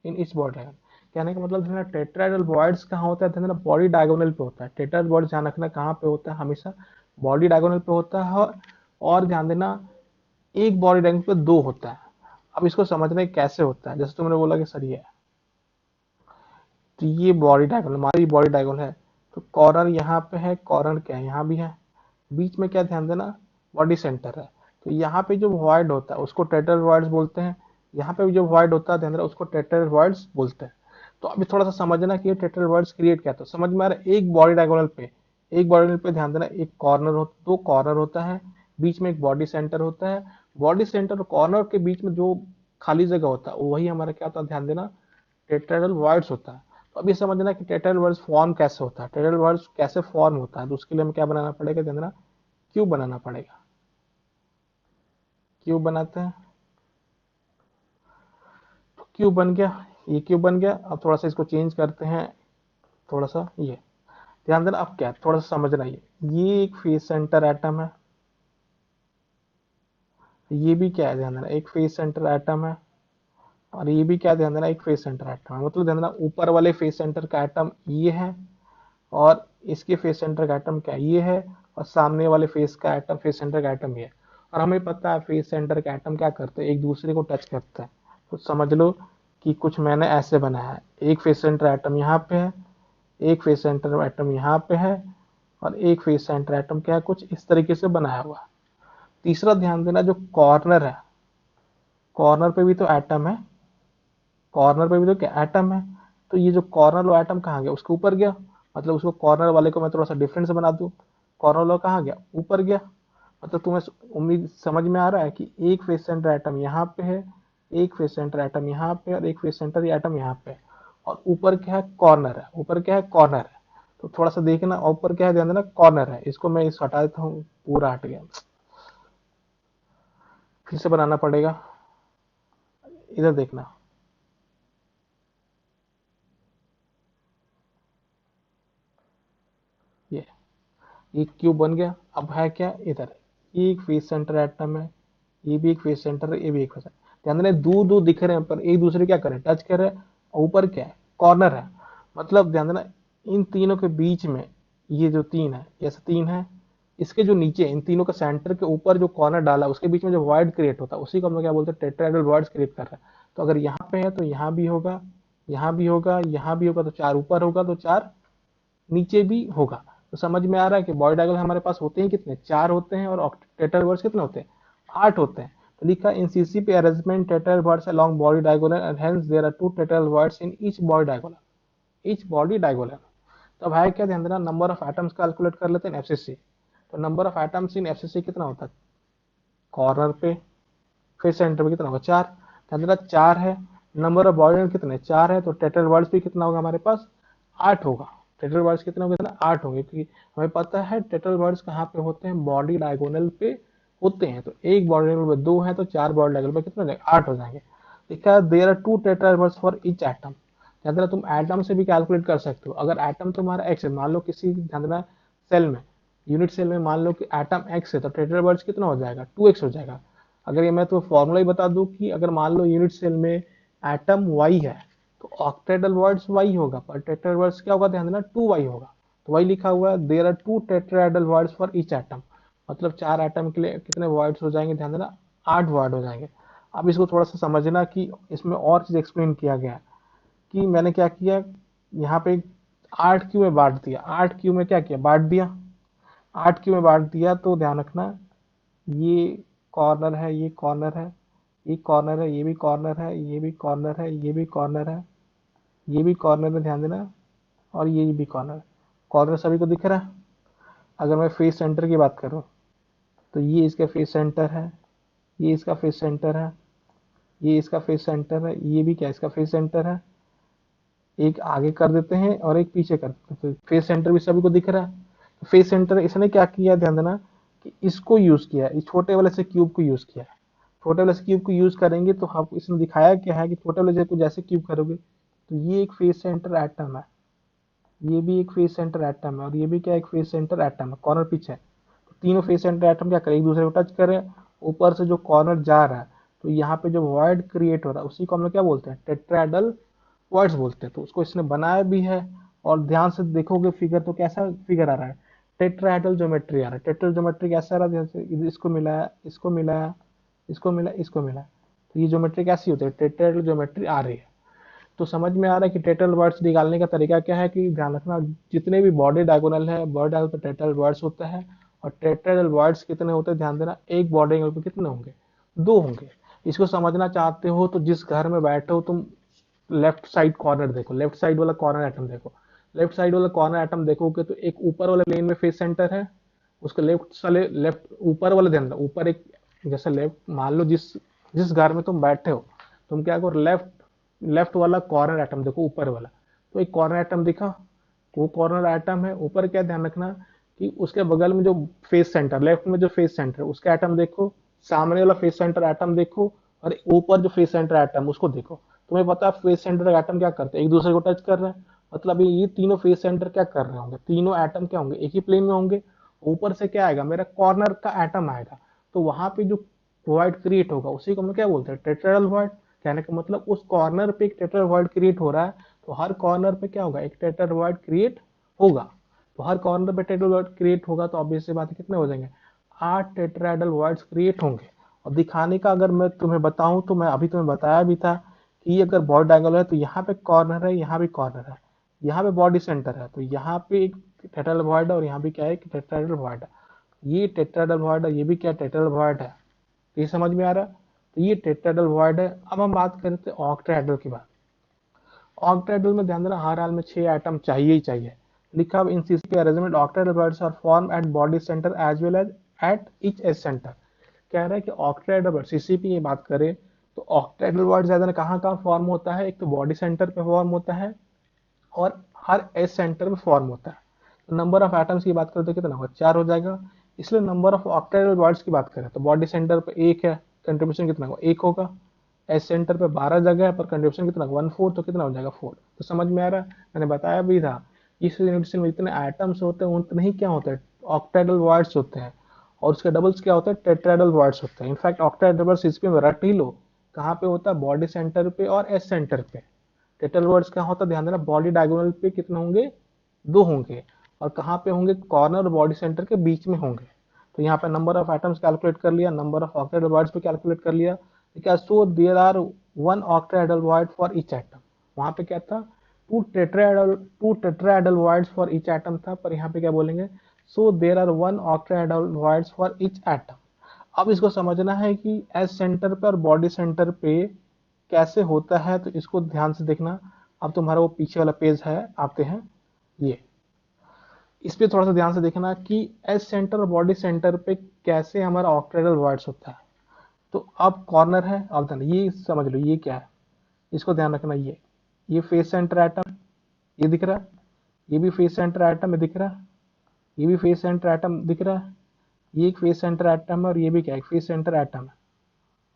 in each body diagonal। कहने का मतलब ध्यान टेट्राहेड्रल वॉइड्स कहाँ होता है, ध्यान बॉडी डायगोनल पे होता है। टेट्राहेड्रल वॉइड्स ध्यान रखना कहाँ पे होता है, हमेशा बॉडी डायगोनल पे होता है। और ध्यान देना एक बॉडी डायगोनल पे दो होता है। अब इसको समझना कैसे होता है, जैसे तुमने बोला कि सर ये है, तो ये बॉडी डायगोनल, हमारी बॉडी डायगोनल है, तो कॉर्नर यहाँ पे है, कॉर्नर क्या है, यहाँ भी है, बीच में क्या ध्यान देना बॉडी सेंटर है। तो यहाँ पे जो वॉइड होता है उसको टेट्राहेड्रल वॉइड्स बोलते हैं, यहाँ पे भी जो वॉइड होता है ध्यान देना उसको टेट्राहेड्रल वॉइड्स बोलते हैं। तो अभी थोड़ा सा समझना कि ये टेट्राहेड्रल वॉइड्स क्रिएट क्या था, समझ में आ रहा है? एक बॉडी डायगोनल पे, एक बॉडी डायगोनल पे ध्यान देना एक कॉर्नर हो, दो कॉर्नर होता है, बीच में एक बॉडी सेंटर होता है। बॉडी सेंटर और कॉर्नर के बीच में जो खाली जगह होता है वही हमारा क्या होता है, ध्यान देना टेट्राहेड्रल वॉइड्स होता है। तो अभी समझना कि टेट्राहेड्रल वॉइड्स फॉर्म कैसे होता है, टेट्राहेड्रल वॉइड्स कैसे फॉर्म होता है, तो उसके लिए हमें क्या बनाना पड़ेगा, ध्यान देना क्यूब बनाना पड़ेगा। क्यूब बनाते हैं, तो क्यूब बन गया, ये क्यूब बन गया। अब थोड़ा सा इसको चेंज करते हैं, थोड़ा सा ये ध्यान देना। अब क्या थोड़ा सा समझना, ये एक फेस सेंटर एटम है, ये भी क्या है ध्यान देना एक फेस सेंटर एटम है, और ये भी क्या ध्यान देना एक फेस सेंटर एटम है। मतलब ध्यान देना ऊपर वाले फेस सेंटर का एटम ये है, और इसके फेस सेंटर का एटम क्या ये है, और सामने वाले फेस का एटम, फेस सेंटर का एटम ये है। और हमें पता है फेस सेंटर का एटम क्या करते हैं, एक दूसरे को टच करते हैं। तो समझ लो कि कुछ मैंने ऐसे बनाया है, एक फेस सेंटर एटम यहाँ पे है, एक फेस सेंटर एटम यहाँ पे है, और एक फेस सेंटर एटम क्या है, कुछ इस तरीके से बनाया हुआ है। तीसरा ध्यान देना जो कॉर्नर है, कॉर्नर पे भी तो एटम है, कॉर्नर पे भी तो क्या एटम है। तो ये जो कॉर्नर वाला एटम कहाँ गया, उसके ऊपर गया, मतलब उसको कॉर्नर वाले को मैं थोड़ा सा डिफरेंस बना दूं, कॉर्नर वाला कहाँ गया, ऊपर गया। मतलब तुम्हें उम्मीद समझ में आ रहा है कि एक फेस सेंटर एटम यहाँ पे है, एक फेस सेंटर एटम यहाँ पे, और एक फेस सेंटर एटम यहाँ पे, और ऊपर क्या है कॉर्नर है, ऊपर क्या है कॉर्नर है। तो थोड़ा सा देखना ऊपर क्या है, ध्यान देना कॉर्नर है, इसको मैं इस हटा देता हूँ, पूरा हट गया, फिर से बनाना पड़ेगा। इधर देखना, ये क्यूब बन गया। अब है क्या इधर, ये एक फेस सेंटर एटम है, ये भी एक फेस सेंटर है, ये भी एक फेस सेंटर। ध्यान देना दूर दूर दिख रहे हैं पर एक दूसरे क्या करे टच कर रहे हैं, और ऊपर क्या है कॉर्नर है। मतलब ध्यान देना इन तीनों के बीच में ये जो तीन है, ऐसे तीन है, इसके जो नीचे इन तीनों का सेंटर के ऊपर जो कॉर्नर डाला उसके बीच में जो वॉइड क्रिएट होता है उसी को हम लोग क्या बोलते हैं टेट्राहेड्रल वॉइड्स क्रिएट कर रहा है। तो अगर यहाँ पे है तो यहाँ भी होगा, यहाँ भी होगा, यहाँ भी होगा, तो चार ऊपर होगा तो चार नीचे भी होगा। तो समझ में आ रहा है कि बॉडी डायगोनल हमारे पास होते हैं कितने, चार होते हैं, और ऑक्टेटर वर्ड्स कितने होते हैं, आठ होते हैं। तो लिखा in CCP arrangement tetrahedral voids along body diagonal and hence there are two tetrahedral voids in each body diagonal, each body diagonal. तो अब है क्या ध्यान देना, नंबर ऑफ एटम्स कैलकुलेट कर लेते हैं एफसीसी। तो number of atoms in FCC कितना होता है, कॉर्नर पे फिर सेंटर पे कितना होगा चार, ध्यान देना चार है। नंबर ऑफ बॉडी कितने चार है, तो टेट्रल वर्ड्स भी कितना होगा हमारे पास, आठ होगा। टेट्रल वर्ड्स कितने होंगे, कितना आठ होंगे, क्योंकि हमें पता है टेट्रल वर्ड्स कहाँ पे होते हैं, बॉडी डायगोनल पे होते हैं। तो एक बॉडी डायगोनल पे दो है, तो चार बॉडी डायगोनल पे कितने हो जाएंगे, आठ हो जाएंगे। देखा there are two tetrahedral voids for each atom. ध्यान देना तुम एटम से भी कैलकुलेट कर सकते हो। अगर एटम तुम्हारा एक्स है, मान लो किसी ध्यान देना सेल में, यूनिट सेल में मान लो कि एटम एक्स है, तो टेट्रल वर्ड्स कितना हो जाएगा, टू एक्स हो जाएगा। अगर ये मैं तो फॉर्मूला ही बता दूं कि अगर मान लो यूनिट सेल में एटम वाई है, तो ऑक्टेडल वर्ड्स वाई होगा, पर टेट्राहेड्रल वर्ड्स क्या होगा, ध्यान देना टू वाई होगा। तो वही लिखा हुआ है there are two tetrahedral voids for each atom. मतलब चार एटम के लिए कितने वर्ड्स हो जाएंगे, ध्यान देना आठ वर्ड हो जाएंगे। अब इसको थोड़ा सा समझना कि इसमें और चीज एक्सप्लेन किया गया है कि मैंने क्या किया, यहाँ पे आठ क्यू में बांट दिया, आठ क्यू में क्या किया बांट दिया, आठ क्यू में बांट दिया। तो ध्यान रखना ये कॉर्नर है, ये कॉर्नर है, ये कॉर्नर है, ये भी कॉर्नर है, ये भी कॉर्नर है, ये भी कॉर्नर है, ये भी कॉर्नर है, ध्यान देना, और ये भी कॉर्नर। कॉर्नर सभी को दिख रहा है। अगर मैं फेस सेंटर की बात करूँ तो ये इसका फेस सेंटर है, ये इसका फेस सेंटर है, ये इसका फेस सेंटर है, ये भी क्या इसका फेस सेंटर है। एक आगे कर देते हैं और एक पीछे कर देते हैं, तो फेस सेंटर भी सभी को दिख रहा है। तो फेस सेंटर इसने क्या किया, ध्यान देना कि इसको यूज किया, इस छोटे वाले से क्यूब को यूज किया। छोटे वाले से क्यूब को यूज करेंगे तो हम इसने दिखाया क्या है कि छोटे वाले से को जैसे क्यूब करोगे तो ये एक फेस सेंटर एटम है, ये भी एक फेस सेंटर एटम है, और ये भी क्या एक फेस सेंटर एटम है, कॉर्नर पीछे है। तो तीनों फेस सेंटर एटम क्या करें, एक दूसरे को टच करें, ऊपर से जो कॉर्नर जा रहा है तो यहाँ पे जो वॉइड क्रिएट हो रहा है उसी को हम लोग क्या बोलते हैं, टेट्राएडल वर्ड्स बोलते हैं। तो उसको इसने बनाया भी है, और ध्यान से देखोगे फिगर तो कैसा फिगर आ रहा है, टेट्राहेड्रल ज्योमेट्री आ रहा है। टेट्राहेड्रल ज्योमेट्री कैसा आ रहा है, जैसे इसको मिलाया, इसको मिलाया, इसको मिला, इसको मिला, तो ये ज्योमेट्री कैसी होती है, टेट्राहेड्रल ज्योमेट्री आ रही है। तो समझ में आ रहा है कि टेट्राहेड्रल वर्ड्स निकालने का तरीका क्या है, कि ध्यान रखना जितने भी बॉडी डायगोनल है, बॉडी डायगोनल पे टेट्राहेड्रल वर्ड्स होता है, और टेट्राहेड्रल वर्ड्स कितने होते हैं, ध्यान देना एक बॉडी डायगोनल पे कितने होंगे, दो होंगे। इसको समझना चाहते हो तो जिस घर में बैठे हो तुम, लेफ्ट साइड कॉर्नर देखो, लेफ्ट साइड वाला कॉर्नर एटम देखो, लेफ्ट साइड वाला कॉर्नर एटम देखोगे तो एक ऊपर वाले प्लेन में फेस सेंटर है, उसके लेफ्ट साले लेफ्ट ऊपर वाले ध्यान दो, ऊपर एक, जैसे लेफ्ट मान लो जिस जिस घर में तुम बैठे हो, तुम क्या करो, लेफ्ट लेफ्ट वाला कॉर्नर एटम देखो ऊपर वाला, तो एक कॉर्नर एटम दिखा, वो कॉर्नर एटम है ऊपर। क्या ध्यान रखना कि उसके बगल में जो फेस सेंटर, लेफ्ट में जो फेस सेंटर उसका एटम देखो, सामने वाला फेस सेंटर एटम देखो, और ऊपर जो फेस सेंटर एटम उसको देखो। तुम्हें पता है फेस सेंटर एटम क्या करते हैं, एक दूसरे को टच कर रहे हैं, मतलब ये तीनों फेस सेंटर क्या कर रहे होंगे, तीनों एटम क्या होंगे, एक ही प्लेन में होंगे। ऊपर से क्या आएगा, मेरा कॉर्नर का एटम आएगा, तो वहां पे जो वॉइड क्रिएट होगा उसी को हम क्या बोलते हैं, टेट्राहेड्रल वॉइड। कहने का मतलब उस कॉर्नर पे एक टेट्राहेड्रल वॉइड क्रिएट हो रहा है, तो हर कॉर्नर पे क्या होगा, एक टेट्राहेड्रल वॉइड क्रिएट होगा। तो हर कॉर्नर पे टेट्राहेड्रल वॉइड क्रिएट होगा तो ऑब्वियस सी बात है कितने हो जाएंगे, 8 टेट्राहेड्रल वॉइड्स क्रिएट होंगे। और दिखाने का अगर मैं तुम्हें बताऊं तो मैं अभी तुम्हें बताया भी था कि अगर बॉडी डायगोनल है तो यहाँ पे कॉर्नर है, यहाँ भी कॉर्नर है, यहाँ पे बॉडी सेंटर है, तो यहाँ पे एक टेट्राहेड्रल वॉइड है, और यहाँ भी क्या है, टेट्राहेड्रल वॉइड है। ये टेट्राहेड्रल वॉइड है, ये भी क्या टेट्राहेड्रल वॉइड है। तो ये समझ में आ रहा है, तो ये टेट्राहेड्रल वॉइड है। अब हम बात करते हैं ऑक्टाहेड्रल की बात। ऑक्टाहेड्रल में ध्यान देना हर हाल में 6 एटम चाहिए ही चाहिए। लिखा अब in CCP arrangement octahedral voids are form at body centre as well as at each edge centre. कह रहा है कि ऑक्टाहेड्रल वर्ड सीसीपी की बात करें तो ऑक्टाहेड्रल वर्ड ज्यादा कहाँ कहाँ फॉर्म होता है, एक तो बॉडी सेंटर पे फॉर्म होता है, और हर एस सेंटर में फॉर्म होता है। तो नंबर ऑफ एटम्स की बात करें तो कितना होगा, 4 हो जाएगा। इसलिए नंबर ऑफ ऑक्टाहेड्रल वर्ड्स की बात करें तो बॉडी सेंटर पे 1 है, कंट्रीब्यूशन कितना होगा, 1 होगा। एस सेंटर पे 12 जगह है पर कंट्रीब्यूशन कितना, 1/4, तो कितना हो जाएगा, 4। तो समझ में आ रहा है, मैंने बताया भी था इस यूनिट में जितने एटम्स होते हैं उतने ही क्या होते हैं, ऑक्टाहेड्रल वर्ड्स होते हैं, और उसके डबल्स क्या होते हैं, टेट्राहेड्रल वर्ड्स होते हैं। इनफैक्ट ऑक्टाहेड्रल वर्ड्स इसपी में रट ही लो, कहाँ पे होता है, बॉडी सेंटर पे और एस सेंटर पे। टेट्राहेड्रल वर्ड्स क्या होता है, ध्यान देना बॉडी डायगोनल पे कितने होंगे, 2 होंगे, और कहाँ पे होंगे, कॉर्नर और बॉडी सेंटर के बीच में होंगे। तो यहाँ पे नंबर ऑफ एटम्स कैलकुलेट कर लिया, नंबर ऑफ ऑक्टाहेड्रल वर्ड्स पे कैलकुलेट कर लिया। क्या, so there are 1 octahedral void for each atom. वहां पे क्या था, two tetrahedral voids for each atom था, पर यहाँ पे क्या बोलेंगे, so there are 1 octahedral voids for each atom. अब इसको समझना है कि एस सेंटर पे और बॉडी सेंटर पे कैसे होता है, तो इसको ध्यान से देखना। अब तुम्हारा वो पीछे वाला पेज है, आते हैं ये, इस पे थोड़ा सा ध्यान से देखना कि एस सेंटर और बॉडी सेंटर पे कैसे हमारा ऑक्टाहेड्रल वर्ड्स होता है। तो अब कॉर्नर है, अब ध्यान ये समझ लो ये क्या है, इसको ध्यान रखना। ये फेस सेंटर एटम, ये दिख रहा है, ये भी फेस सेंटर एटम दिख रहा है, ये भी फेस सेंटर एटम दिख रहा है, ये एक फेस सेंटर एटम है, और ये भी क्या है, एक फेस सेंटर एटम है,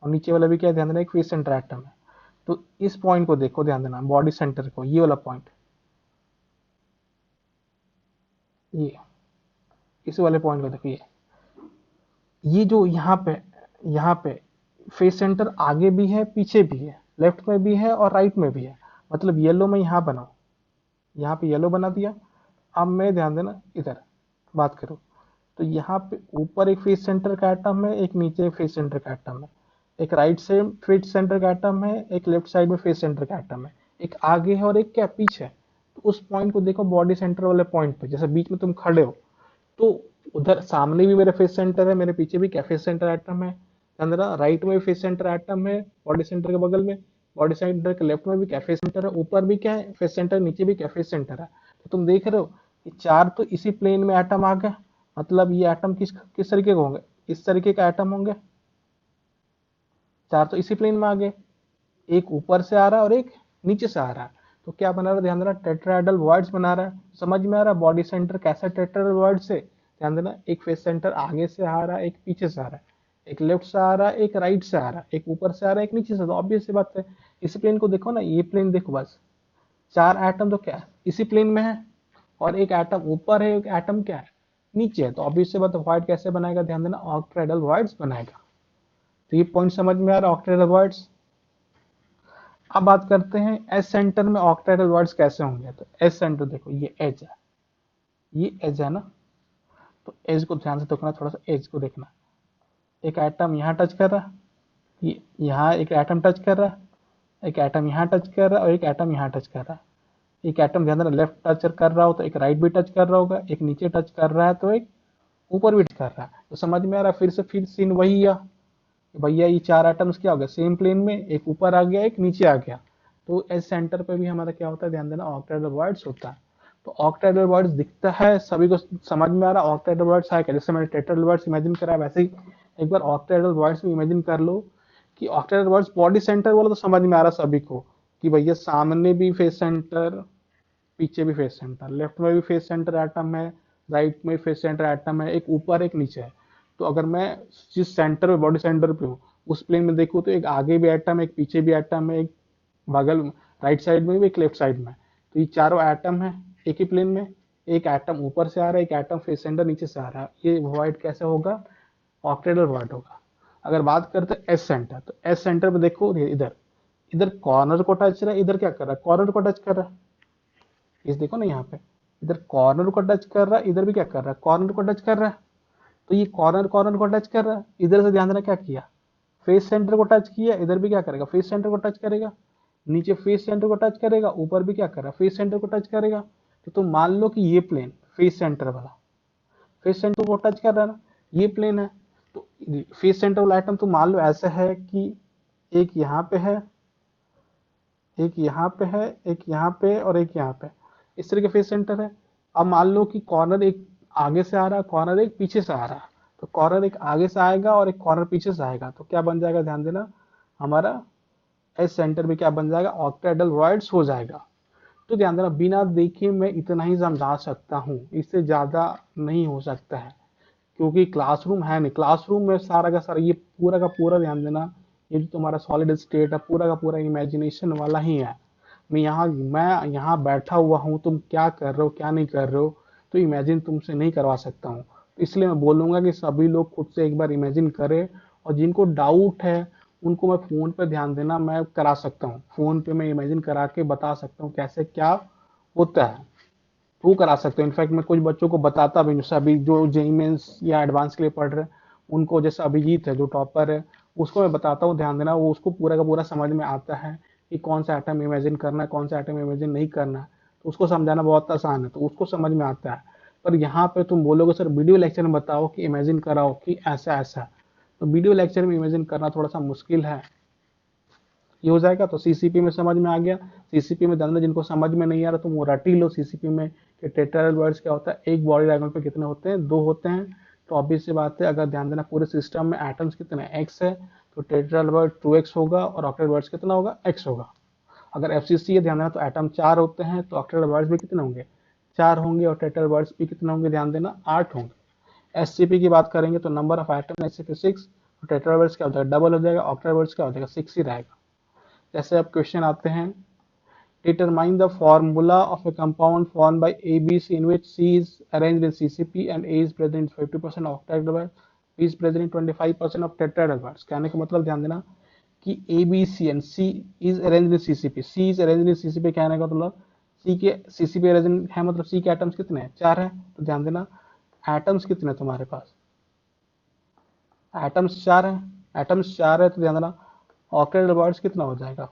और नीचे वाला भी क्या है, ध्यान देना एक फेस सेंटर एटम है। तो इस पॉइंट को देखो, ध्यान देना बॉडी सेंटर को, ये वाला पॉइंट, ये इस वाले पॉइंट को देखो, ये जो यहाँ पे फेस सेंटर आगे भी है पीछे भी है, लेफ्ट में भी है और राइट में भी है। मतलब येलो में यहाँ बनाओ, यहाँ पे येलो बना दिया। अब मैं ध्यान देना इधर बात करूँ तो यहाँ पे ऊपर एक फेस सेंटर का एटम है, एक नीचे फेस सेंटर का एटम है, एक राइट से फेस सेंटर का एटम है, एक लेफ्ट साइड में फेस सेंटर का एटम है, एक आगे है और एक क्या पीछे है। तो उस पॉइंट को देखो बॉडी सेंटर वाले पॉइंट पे, जैसे बीच में तुम खड़े हो, तो उधर सामने भी मेरा फेस सेंटर है, मेरे पीछे भी क्या फेस सेंटर एटम है, ध्यान देना, राइट में भी फेस सेंटर एटम है बॉडी सेंटर के बगल में, बॉडी सेंटर के लेफ्ट में भी क्या फेस सेंटर है, ऊपर भी क्या है फेस सेंटर, नीचे भी क्या फेस सेंटर है। तो तुम देख रहे हो कि चार तो इसी प्लेन में एटम आ गए, मतलब ये एटम किस तरीके के होंगे, इस तरीके का एटम होंगे, चार तो इसी प्लेन में आ गए, एक ऊपर से आ रहा है और एक नीचे से आ रहा है। तो क्या बना रहा है, ध्यान देना, टेट्राहेड्रल वर्ड्स बना रहा है। समझ में आ रहा है बॉडी सेंटर कैसा टेट्राहेड्रल वर्ड से, ध्यान देना, एक फेस सेंटर आगे से आ रहा है, एक पीछे से आ रहा है, एक लेफ्ट से आ रहा है, एक राइट से आ रहा है, एक ऊपर से आ रहा है, एक नीचे से। तो ऑब्वियस सी बात है, इसी प्लेन को देखो ना, ये प्लेन देखो बस, चार एटम तो क्या है इसी प्लेन में है, और एक एटम ऊपर है, एक एटम क्या है नीचे है। तो ऑब्वियस सी बात है, वर्ड कैसे बनाएगा, ध्यान देना, ऑक्टेहेड्रल वर्ड्स बनाएगा। तो ये पॉइंट समझ में आ रहा है, ऑक्टेहेड्रल वर्ड्स। अब बात करते हैं एस सेंटर में ऑक्टेहेड्रल वर्ड्स कैसे होंगे। तो एस सेंटर देखो, ये एज है, ये एज है ना, तो एज को ध्यान से देखना, थोड़ा सा एज को देखना, एक एटम यहाँ टच कर रहा है, ये यहाँ एक एटम टच कर रहा है, एक एटम यहाँ टच कर रहा है, और एक एटम यहाँ टच कर रहा है। एक एटम ध्यान देना लेफ्ट टच कर रहा हो तो एक राइट भी टच कर रहा होगा, एक नीचे टच कर रहा है तो एक ऊपर भी टच कर रहा है। तो समझ में आ रहा है, फिर सीन वही है, भैया ये चार एटम्स क्या हो गया सेम प्लेन में, एक ऊपर आ गया एक नीचे आ गया। तो एस सेंटर पे भी हमारा क्या होता है, ध्यान देना, ऑक्टेहेड्रल वर्ड्स होता है। तो ऑक्टेहेड्रल वर्ड्स दिखता है सभी को, समझ में आ रहा है ऑक्टेहेड्रल वर्ड्स है क्या, जैसे मैंने टेट्राहेड्रल वर्ड्स इमेजिन करा है, वैसे ही एक बार ऑक्टेहेड्रल वर्ड्स भी इमेजिन कर लो कि ऑक्टेहेड्रल वर्ड्स बॉडी सेंटर बोला तो समझ में आ रहा सभी को कि भैया सामने भी फेस सेंटर, पीछे भी फेस सेंटर, लेफ्ट में भी फेस सेंटर एटम है, राइट में फेस सेंटर एटम है, एक ऊपर एक नीचे है। तो अगर मैं जिस सेंटर पे बॉडी सेंटर पे हूँ उस प्लेन में देखूँ तो एक आगे भी एटम है, एक पीछे भी एटम है, एक बगल राइट साइड में भी, एक लेफ्ट साइड में। तो ये चारों एटम है एक ही प्लेन में, एक एटम ऊपर से आ रहा है, एक एटम फेस सेंटर नीचे से आ रहा है। ये वॉइड कैसे होगा, ऑक्टेहेड्रल वॉइड होगा। अगर बात करते हैं एस सेंटर, तो एस सेंटर पे देखो इधर, इधर कॉर्नर को टच रहा है, इधर क्या कर रहा है कॉर्नर को टच कर रहा है, इस देखो ना यहाँ पे, इधर कॉर्नर को टच कर रहा है, इधर भी क्या कर रहा है कॉर्नर को टच कर रहा है। तो ये कॉर्नर कॉर्नर को टच कर रहा है, इधर से ध्यान देना क्या किया, फेस सेंटर को टच किया, इधर भी क्या करेगा फेस सेंटर को टच करेगा, नीचे फेस सेंटर को टच करेगा, ऊपर भी क्या कर रहा है फेस सेंटर को टच करेगा। तो तुम मान लो कि ये प्लेन फेस सेंटर वाला, फेस सेंटर को टच कर रहा है ना, ये प्लेन है। तो फेस सेंटर वाला आइटम तुम मान लो ऐसा है कि एक यहाँ पे है, एक यहाँ पे है, एक यहाँ पे और एक यहाँ पे, इस तरह के फेस सेंटर है। अब मान लो कि कॉर्नर एक आगे से आ रहा है, कॉर्नर एक पीछे से आ रहा है। तो कॉर्नर एक आगे से आएगा और एक कॉर्नर पीछे से आएगा, तो क्या बन जाएगा, ध्यान देना, हमारा एस सेंटर में क्या बन जाएगा, ऑक्टेहेड्रल वर्ड्स हो जाएगा। तो ध्यान देना, बिना देखे मैं इतना ही समझा सकता हूँ, इससे ज्यादा नहीं हो सकता है, क्योंकि क्लासरूम है नहीं, क्लासरूम में सारा का सारा ये पूरा का पूरा ध्यान देना, ये जो तुम्हारा सॉलिड स्टेट है पूरा का पूरा इमेजिनेशन वाला ही है। मैं यहाँ बैठा हुआ हूँ, तुम क्या कर रहे हो क्या नहीं कर रहे हो तो इमेजिन तुमसे नहीं करवा सकता हूँ। तो इसलिए मैं बोलूंगा कि सभी लोग खुद से एक बार इमेजिन करें, और जिनको डाउट है उनको मैं फोन पे ध्यान देना, मैं करा सकता हूँ, फोन पे मैं इमेजिन करा के बता सकता हूँ कैसे क्या होता है, वो करा सकते हो। इनफैक्ट मैं कुछ बच्चों को बताता भी हूँ, जैसे अभी जो जेई मेंस या एडवांस के लिए पढ़ रहे हैं उनको, जैसे अभिजीत है जो टॉपर है, उसको मैं बताता हूँ, ध्यान देना, वो उसको पूरा का पूरा समझ में आता है कि कौन सा आइटम इमेजिन करना है, कौन सा आइटम इमेजिन नहीं करना है। तो उसको समझाना बहुत आसान है, तो उसको समझ में आता है। पर यहाँ पे तुम बोलोगे सर वीडियो लेक्चर में बताओ कि इमेजिन कराओ कि ऐसा ऐसा, तो वीडियो लेक्चर में इमेजिन करना थोड़ा सा मुश्किल है। ये हो जाएगा, तो सीसीपी में समझ में आ गया। सीसीपी में जानना, जिनको समझ में नहीं आ रहा तुम वो रट ही लो सीसीपी में कि टेट्राहेड्रल वर्ड्स क्या होता है, एक बॉडी डायग्राम पे कितने होते हैं, दो होते हैं। तो ऑब्वियस सी बात है, अगर ध्यान देना पूरे सिस्टम में एटम्स कितने एक्स है, तो टेट्राहेड्रल वर्ड 2x होगा, और ऑक्टेट वर्ड्स कितना होगा x होगा। अगर एफसीसी है ध्यान देना, तो एटम चार होते हैं, तो ऑक्टेट वर्ड्स भी कितने होंगे, चार होंगे, और टेट्राहेड्रल वर्ड्स भी कितने होंगे, ध्यान देना 8 होंगे। एससीपी की बात करेंगे तो नंबर ऑफ एटम एससीपी 6, तो टेट्राहेड्रल वर्ड्स क्या हो जाएगा, डबल हो जाएगा, ऑक्टेट वर्ड्स क्या हो जाएगा 6 ही रहेगा। जैसे अब क्वेश्चन आते हैं, determine the formula of a compound formed by ABC in which C is arranged in CCP and A is present in 50% octahedral, B is present in 25% of tetrahedral। कहने का मतलब ध्यान देना कि ABC and C is arranged in CCP, C is arranged in CCP, कहने का मतलब C के CCP अरेंज है, मतलब C के एटम्स कितने हैं, चार हैं। तो ध्यान देना एटम्स कितने हैं तुम्हारे पास, एटम्स चार हैं, एटम्स चार है, तो ध्यान देना ऑक्टेट वर्ड्स कितना हो जाएगा,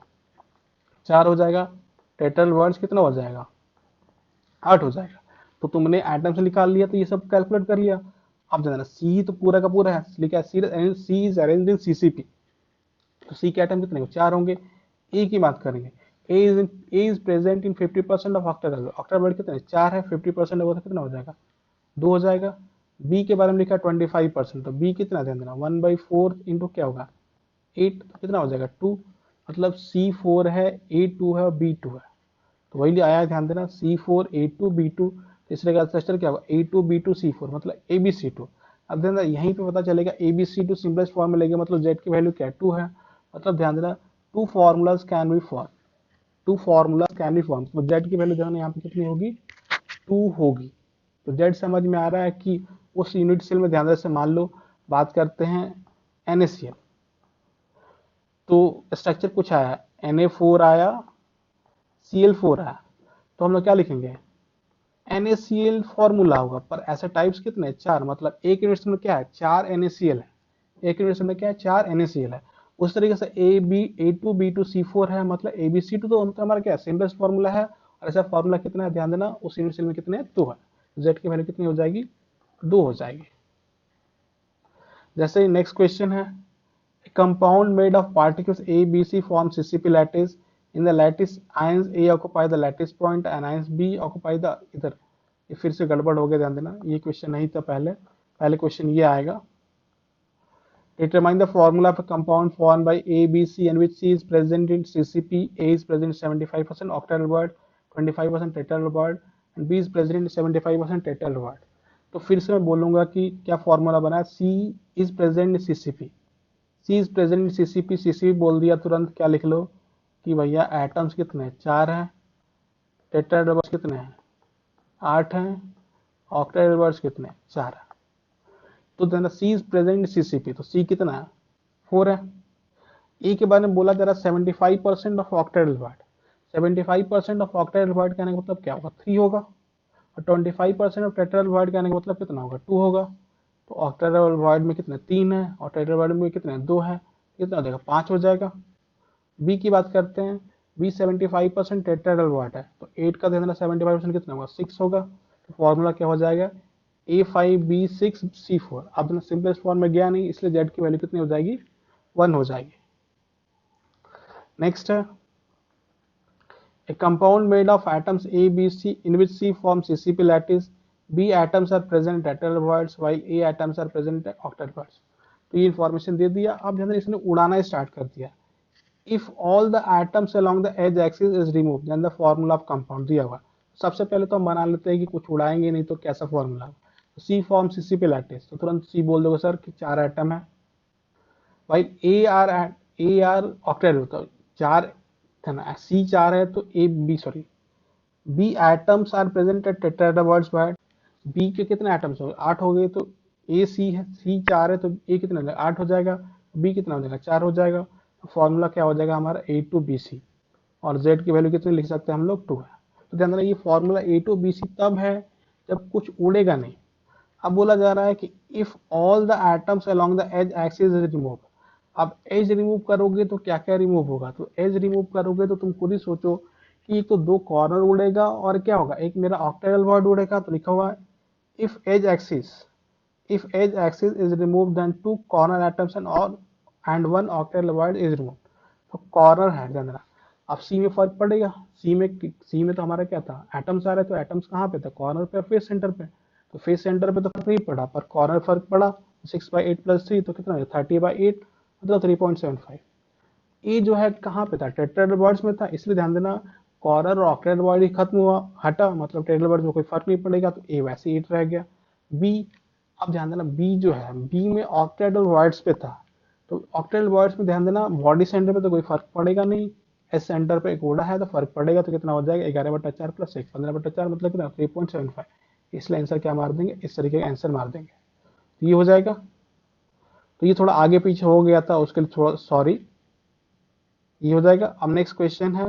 चार हो जाएगा, टेट्राहेड्रल वर्ड्स कितना हो जाएगा, 8 हो जाएगा। तो तुमने एटम्स निकाल लिया, तो ये सब कैलकुलेट कर लिया। अब ध्यान देना सी तो पूरा का पूरा है, लिखा है सी इज अरेंज्ड इन सीसीपी, तो सी के आइटम कितने हो, 4 होंगे। ए की बात करेंगे, A is present in 50% of octet, octet कितने 4 है, 50% होगा तो कितना हो जाएगा 2 हो जाएगा। बी के बारे में लिखा है 25%, तो बी कितना ध्यान देना 1/4 इंटू क्या होगा 8, तो कितना हो जाएगा 2, मतलब सी 4 है, ए 2 है और बी 2 है, तो वही आया है, ध्यान देना C4 A2 B2, तीसरे का स्ट्रक्चर क्या होगा A2 B2 C4, मतलब ABC2। अब ध्यान देना यहीं पे पता चलेगा ABC2 सिंपलेस्ट फॉर्म में लेंगे, मतलब Z की वैल्यू क्या है 2 है, मतलब ध्यान देना two formulas can be form, two formulas can be form, तो Z की वैल्यू ध्यान यहाँ पे कितनी होगी 2 होगी। तो Z समझ में आ रहा है कि उस यूनिट सेल में ध्यान से मान लो बात करते हैं NaCl, तो स्ट्रक्चर कुछ आया Na4 आया Cl4 आया, तो हम लोग क्या लिखेंगे NaCl फॉर्मूला होगा, पर ऐसे टाइप्स कितने 4, मतलब एक यूनिट में क्या है 4 NaCl है, एक यूनिट में क्या है 4 NaCl है। उस तरीके से A2 B2 C4 है, मतलब ABC2 तो हमारा क्या है सिंपलेस्ट फॉर्मूला है, और ऐसा फॉर्मूला कितना है ध्यान देना उस यूनिट सेल में कितने 2 है, Z की वैल्यू कितनी हो जाएगी 2 हो जाएगी। जैसे नेक्स्ट क्वेश्चन है, compound made of particles A, B, C form CCP lattice. In the lattice, ions A occupy the lattice point and ions B occupy the इधर। ये फिर से गड़बड़ हो गया, ध्यान देना ये क्वेश्चन नहीं था पहले, पहले क्वेश्चन ये आएगा। Determine the formula of a compound formed by A, B, C and which C is present in CCP. A is present in 75% octal word, 25% tetrahedral word and B is present in 75% tetrahedral word। तो फिर से मैं बोलूंगा कि क्या formula बना है, C is present in CCP, C is present in CCP, CCP बोल दिया तुरंत क्या लिख लो कि भैया एटम्स कितने 4 हैं, टेट्राहेड्रल कितने हैं 8 हैं, ऑक्टाहेड्रल कितने 4 है। तो देना सी इज प्रेजेंट इन सीसीपी, तो सी कितना है 4 है। ए के बारे में बोला जा रहा 75% of octahedral word, 75% of octahedral word कहने का मतलब क्या होगा 3 होगा, और 25% ऑफ टेट्राहेड्रल वर्ड कहने का मतलब कितना होगा 2 होगा। तो ऑक्टाहेड्रल वर्ड में कितने 3 है और टेट्राहेड्रल वर्ड में कितने 2 है, कितना हो जाएगा 5 हो जाएगा। बी की बात करते हैं, बी 75% टेट्राहेड्रल वर्ड है, तो 8 का देना 75% कितना होगा 6 होगा, तो फॉर्मूला क्या हो जाएगा A5B6C4। अब सिंपलेस्ट फॉर्म में गया नहीं, इसलिए Z की वैल्यू कितनी हो जाएगी 1 हो जाएगी। नेक्स्ट है, a compound made of atoms A, B, C in which C forms CCP lattice, B atoms are present at tetrahedral words while A atoms are present at octahedral words। तो ये information दे दिया। अब ध्यान इसने उड़ाना start कर दिया, if all the atoms along the edge axis is removed then the formula of compound दिया हुआ। सबसे पहले तो हम बना लेते हैं कि कुछ उड़ाएंगे नहीं तो कैसा formula, C form CCP lattice, तो तुरंत C बोल दोगे सर कि 4 एटम है, भाई A आर ऑक्टेट होता है 4 था ना, C 4 है तो B atoms are present at tetrahedral voids by, B के कितने एटम्स हो गए 8 हो गए, तो A C है, C 4 है तो A कितना हो जाएगा 8 हो जाएगा, B कितना हो जाएगा 4 हो जाएगा। तो फॉर्मूला क्या हो जाएगा हमारा A2BC, और Z की वैल्यू कितनी लिख सकते हैं हम लोग 2 है। तो ध्यान देना ये फॉर्मूला A2BC तब है जब कुछ उड़ेगा नहीं। अब बोला जा रहा है कि if all the atoms along the edge axis is remove, अब एज रिमूव करोगे तो क्या क्या रिमूव होगा, तो एज रिमूव करोगे तो तुम खुद ही सोचो कि एक तो 2 कॉर्नर उड़ेगा और क्या होगा एक मेरा ऑक्टेडल वर्ड उड़ेगा, तो लिखा हुआ है if edge axis is remove then 2 corner atoms and 1 octahedral void is remove. तो कॉर्नर है ध्यान देना। अब सी में फर्क पड़ेगा, सी में तो हमारा क्या था एटम्स आ रहे, तो एटम्स कहाँ पे था कॉर्नर पे फेस सेंटर पे, तो फेस सेंटर पे तो फर्क नहीं पड़ा पर कॉर्नर फर्क पड़ा, 6/8 + 3 तो कितना 30/8 मतलब 3.75। ए जो है कहाँ पे था टेट्राहेड्रल वर्ड्स में था, इसलिए ध्यान देना कॉर्नर और ऑक्टेडल वर्ड ही खत्म हुआ हटा, मतलब टेट्राहेड्रल वर्ड्स में कोई फर्क नहीं पड़ेगा, तो ए वैसे 8 रह गया। बी, अब ध्यान देना बी जो है बी में ऑक्टेडल वर्ड्स पे था, तो ऑक्टेडल वर्ड्स में ध्यान देना बॉडी सेंटर पे तो कोई फर्क पड़ेगा नहीं, एस सेंटर पे एक ओडा है तो फर्क पड़ेगा, तो कितना हो जाएगा 11/4 + 1 15/4 मतलब कितना 3.75। इसलिए आंसर क्या मार देंगे इस तरीके का आंसर मार देंगे, तो ये हो जाएगा। तो ये थोड़ा आगे पीछे हो गया था उसके लिए थोड़ा सॉरी, ये हो जाएगा। अब नेक्स्ट क्वेश्चन है,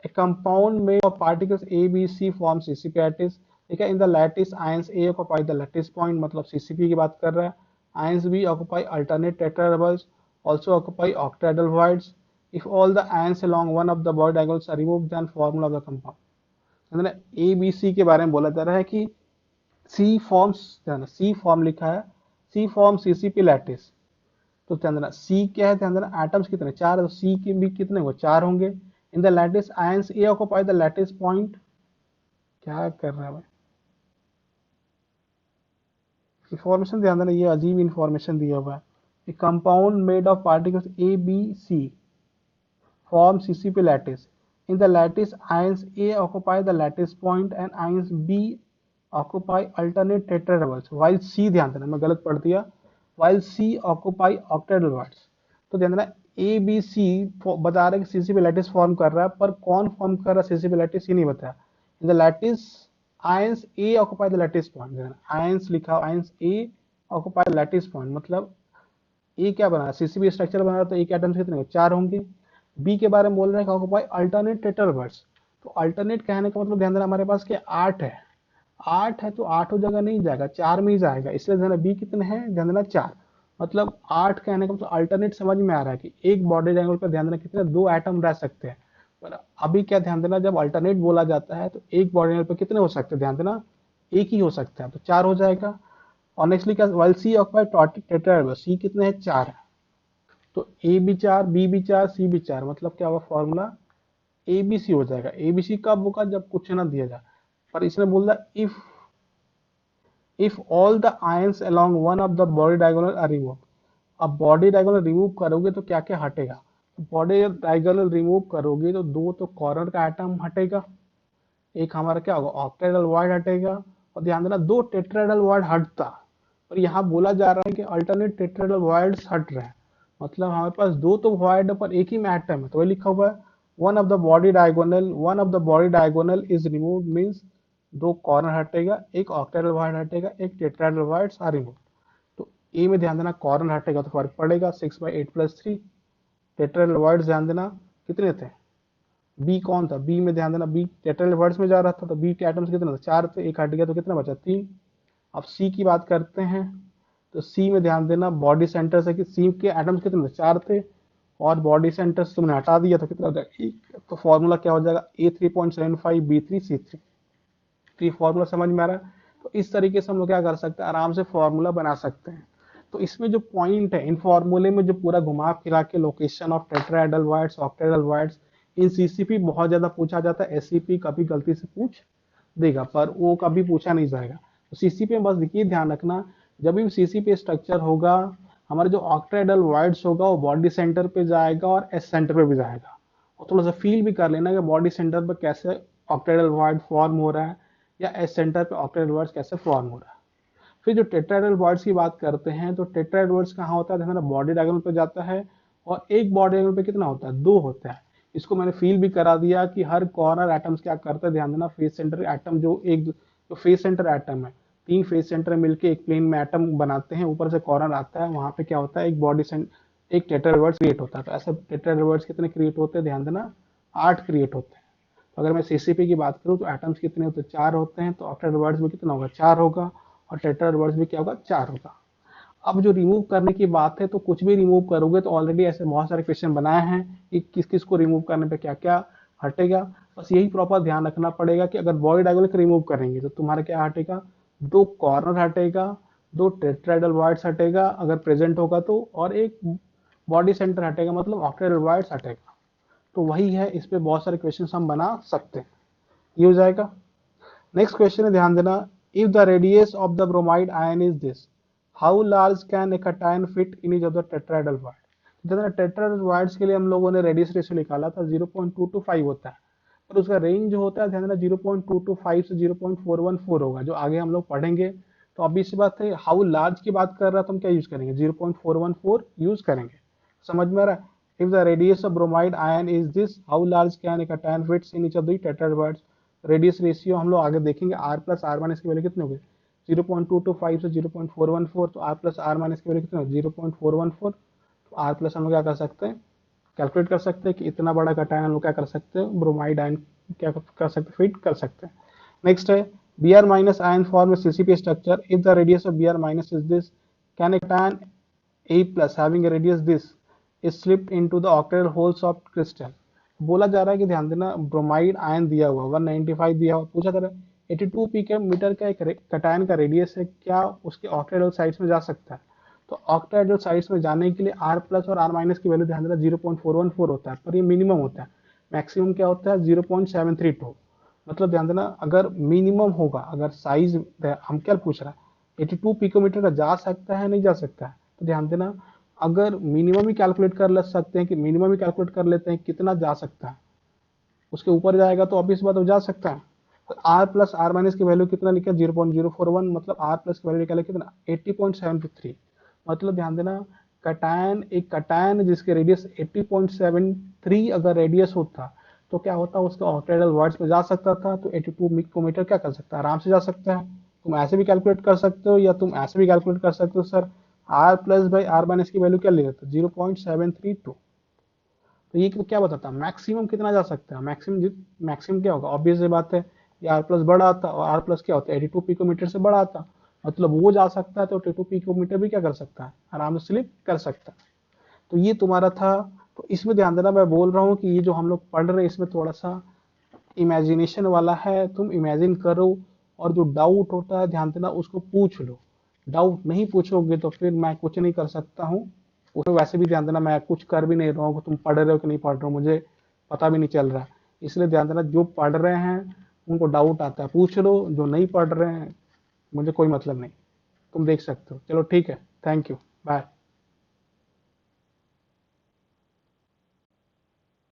a compound made of particles A B C form CCP lattice, ठीक है, in the lattice ions A occupy the lattice point, मतलब सीसीपी की बात कर रहा है, ions B occupy alternate tetrahedrals also occupy octahedral voids, if all the ions along one of the void angles are removed then formula of the compound। A B C के बारे में बोला जा रहा है कि सी फॉर्म्स, ध्यान देना सी फॉर्म लिखा है, सी फॉर्म सीसीपी लैटिस। तो ध्यान देना सी क्या है, ध्यान देना एटम्स कितने चार है, तो सी के भी कितने होंगे, चार होंगे। इन the lattice ions A occupy the lattice point, क्या कर रहा है भाई, इंफॉर्मेशन ध्यान देना, ये अजीब इंफॉर्मेशन दिया हुआ है। A compound made of particles A B C form CCP lattice. In the lattice, ions A occupy the lattice point and ions B occupy alternate tetrahedrals. While C, ध्यान देना मैं गलत पढ़ दिया, while C occupy octahedrals. तो ध्यान देना A B C बता रहे कि CCP lattice फॉर्म कर रहा है, पर कौन फॉर्म कर रहा है CCP lattice ये नहीं बताया। In the lattice, ions A occupy the lattice point. ions लिखा, ions A occupy the lattice point, मतलब ए क्या बना, सीसीबी स्ट्रक्चर बना रहा, तो एक एटम्स कितने चार होंगे। बी के बारे में बोल रहे हैं ऑक्यूपाई अल्टरनेट टेट्राहेड्रल्स, तो अल्टरनेट कहने का मतलब ध्यान देना हमारे पास के आठ है, आठ है तो आठों जगह नहीं जाएगा, चार में ही जाएगा, इसलिए ध्यान बी कितने हैं, ध्यान देना चार। मतलब आठ कहने का मतलब अल्टरनेट समझ में आ रहा है कि एक बॉडी डायगोनल पर ध्यान देना कितने दो एटम रह सकते हैं। पर अभी क्या ध्यान देना, जब अल्टरनेट बोला जाता है तो एक बॉडी डायगोनल पर कितने हो सकते हैं, ध्यान देना एक ही हो सकता है, तो चार हो जाएगा। और नेक्स्टली क्या, वाइल सी ऑक्यूपाई टेट्राहेड्रल, सी कितने हैं, चार है, तो ए भी चार, बी भी चार, सी भी चार, मतलब क्या होगा फॉर्मूला ए बी सी हो जाएगा। ए बी सी कब होगा, जब कुछ ना दिया जाए। पर इसने बोल दिया if all the ions along one of the body diagonal are remove. अब बॉडी डायगोनल रिमूव करोगे तो क्या क्या हटेगा, बॉडी डायगोनल रिमूव करोगे तो दो तो कॉर्नर का एटम हटेगा, एक हमारा क्या होगा ऑक्टेडल वाइड हटेगा, और ध्यान देना दो टेट्राहेड्रल वाइड हटता, और यहाँ बोला जा रहा है कि अल्टरनेट टेट्राहेड्रल वाइड्स हट रहे हैं, मतलब हमारे पास दो तो वाइड है पर एक ही में एटम है, तो वही लिखा हुआ है one of the body diagonal is remove, means दो कॉर्नर हटेगा, एक ऑक्टेडल वाइड हटेगा, एक टेट्राहेड्रल वाइड्स आर रिमूव। तो ए में ध्यान देना कॉर्नर हटेगा तो फर्क पड़ेगा 6/8+3, टेट्राहेड्रल वाइड्स ध्यान देना कितने थे, बी कौन था, बी में ध्यान देना बी टेट्राहेड्रल वाइड्स में जा रहा था, तो बी के एटम्स कितने थे, चार थे, एक हट गया तो कितना बचा, तीन। अब सी की बात करते हैं, तो सी में ध्यान देना बॉडी सेंटर से कि सी के एटम्स कितने थे, चार थे, और बॉडी सेंटर से तुमने हटा दिया तो कितना हो जाएगा एक, तो फॉर्मूला क्या हो जाएगा A3.75B3C3। तो ये फॉर्मूला समझ में आ रहा है। तो इस तरीके से हम लोग क्या कर सकते हैं, आराम से फॉर्मूला बना सकते हैं। तो इसमें जो पॉइंट है इन फॉर्मूले में, जो पूरा घुमा फिरा के location of tetrahedral wides, octahedral wides, in CCP बहुत ज्यादा पूछा जाता है, एससीपी कभी गलती से पूछ देगा पर वो कभी पूछा नहीं जाएगा। तो सीसीपी में बस देखिए ध्यान रखना, जब भी सीसीपी स्ट्रक्चर होगा, हमारा जो ऑक्टेडल वाइड्स होगा वो बॉडी सेंटर पे जाएगा और एस सेंटर पे भी जाएगा, और थोड़ा सा फील भी कर लेना कि बॉडी सेंटर पे कैसे ऑक्टेडल वाइड फॉर्म हो रहा है, या एस सेंटर पे ऑक्टेडल वाइड्स कैसे फॉर्म हो रहा है। फिर जो टेट्राहेड्रल वाइड्स की बात करते हैं, तो टेट्राहेड्रल वाइड्स कहाँ होता है, हमारा बॉडी डायगोनल पे जाता है, और एक बॉडी डायगोनल पे कितना होता है, दो होता है। इसको मैंने फील भी करा दिया कि हर कॉर्नर एटम्स क्या करता है, ध्यान देना फेस सेंटर एटम जो फेस सेंटर एटम है, तीन फेस सेंटर मिलकर एक प्लेन में एटम बनाते हैं, ऊपर से कॉर्नर आता है, वहां पे क्या होता है एक बॉडी एक टेट्राहेड्रल वाइड्स क्रिएट होता है। तो ऐसे टेट्राहेड्रल वाइड्स कितने क्रिएट होते हैं, ध्यान देना 8 क्रिएट होते हैं। तो अगर मैं सीसीपी की बात करूँ तो एटम्स कितने होते हैं, 4 होते हैं, तो ऑक्टेडल वाइड्स में कितना होगा, 4 होगा, और टेट्राहेड्रल वाइड्स में क्या होगा, 4 होगा। अब जो रिमूव करने की बात है, तो कुछ भी रिमूव करोगे तो ऑलरेडी ऐसे बहुत सारे क्वेश्चन बनाए हैं कि किस किस को रिमूव करने पे क्या क्या हटेगा। बस यही प्रॉपर ध्यान रखना पड़ेगा कि अगर बॉडी डायगोनल को रिमूव करेंगे तो तुम्हारा क्या हटेगा, दो कॉर्नर हटेगा, दो टेट्राहेड्रल वाइड्स हटेगा अगर प्रेजेंट होगा तो, और एक बॉडी सेंटर हटेगा, मतलब ऑक्टेडल वाइड्स हटेगा। तो वही है, इस पे बहुत सारे क्वेश्चन हम बना सकते हैं, ये हो जाएगा। नेक्स्ट क्वेश्चन है, ध्यान देना, if the radius of the bromide ion is this, how large can a cation fit in each of the tetrahedral void. जैसे टेट्राहेड्रल वाइड्स के लिए हम लोगों ने रेडियस रेशियो निकाला था 0.225 होता है, पर उसका रेंज जो होता है ध्यान देना 0.225 से 0.414 होगा, जो आगे हम लोग पढ़ेंगे। तो अभी इसी बात है, हाउ लार्ज की बात कर रहा है तो हम क्या यूज करेंगे, 0.414 यूज करेंगे। समझ में आ रहा है, if the radius of bromide ion is this, how large can a cation fits in each of the tetrahedral wides. Radius ratio हम लोग आगे देखेंगे, r प्लस आर माइनस की वैल्यू कितनी होगी, 0.225 से 0.414, तो r प्लस आर माइनस की वैल्यू कितनी होगी, 0.414। तो r प्लस हम लोग क्या कर सकते हैं, कैलकुलेट कर सकते हैं कि इतना बड़ा कैटायन हम लोग क्या कर सकते हैं, ब्रोमाइड आयन क्या कर सकते हैं, फिट कर सकते हैं। नेक्स्ट है, Br minus ion form CCP structure, if the radius of Br minus is this, can a cation A plus having a radius this is slipped into the octahedral holes of crystal. बोला जा रहा है कि ध्यान देना bromide ion दिया हुआ 195 दिया हुआ, पूछा जा रहा है 82 पिकोमीटर का एक कटायन का रेडियस है, क्या उसके ऑक्टाहेड्रल साइड्स में जा सकता है? तो ऑक्टाहेड्रल साइड्स में जाने के लिए आर प्लस और आर माइनस की वैल्यू ध्यान देना 0.414 होता है, पर ये मिनिमम होता है। मैक्सिमम क्या होता है? 0.732। मतलब ध्यान देना, अगर मिनिमम होगा, अगर साइज हम क्या पूछ रहा है 82 पिकोमीटर का जा सकता है नहीं जा सकता है, तो ध्यान देना अगर मिनिमम ही कैलकुलेट कर ले सकते हैं कि मिनिमम ही कैलकुलेट कर लेते हैं कितना जा सकता है, उसके ऊपर जाएगा तो ऑब्वियस बात हो जा सकता है। तो आर प्लस आर माइनस की वैल्यू कितना लिखा? 0.041, मतलब आर प्लस की वैल्यू निकाले कितना? 80.723। मतलब ध्यान देना कटायन, एक कटायन जिसके रेडियस 80.73 अगर रेडियस होता तो क्या होता? उसका ऑक्टाहेड्रल वर्ड्स में जा सकता था, तो 82 मिकोमीटर क्या कर सकता है? आराम से जा सकता है। तुम ऐसे भी कैलकुलेट कर सकते हो या तुम ऐसे भी कैलकुलेट कर सकते हो sir r plus by r minus की वैल्यू क्या ले लेते? 0.732। तो ये क्या बताता है मैक्सिमम कितना जा सकता है? मैक्सिमम क्या होगा? ऑब्वियस बात है, ये आर प्लस बड़ा आता और आर प्लस क्या होता है 82 पिकोमीटर से बड़ा आता, मतलब वो जा सकता है तो 82 पिकोमीटर भी क्या कर सकता है? आराम से स्लिप कर सकता है। तो ये तुम्हारा था। तो इसमें ध्यान देना, मैं बोल रहा हूँ कि ये जो हम लोग पढ़ रहे हैं इसमें थोड़ा सा इमेजिनेशन वाला है, तुम इमेजिन करो, और जो डाउट होता है ध्यान देना उसको पूछ लो। डाउट नहीं पूछोगे तो फिर मैं कुछ नहीं कर सकता हूँ उसमें। वैसे भी ध्यान देना मैं कुछ कर भी नहीं रहा हूँ, तुम पढ़ रहे हो कि नहीं पढ़ रहे हो मुझे पता भी नहीं चल रहा है। इसलिए ध्यान देना जो पढ़ रहे हैं उनको डाउट आता है पूछ लो, जो नहीं पढ़ रहे हैं मुझे कोई मतलब नहीं, तुम देख सकते हो। चलो ठीक है, थैंक यू, बाय।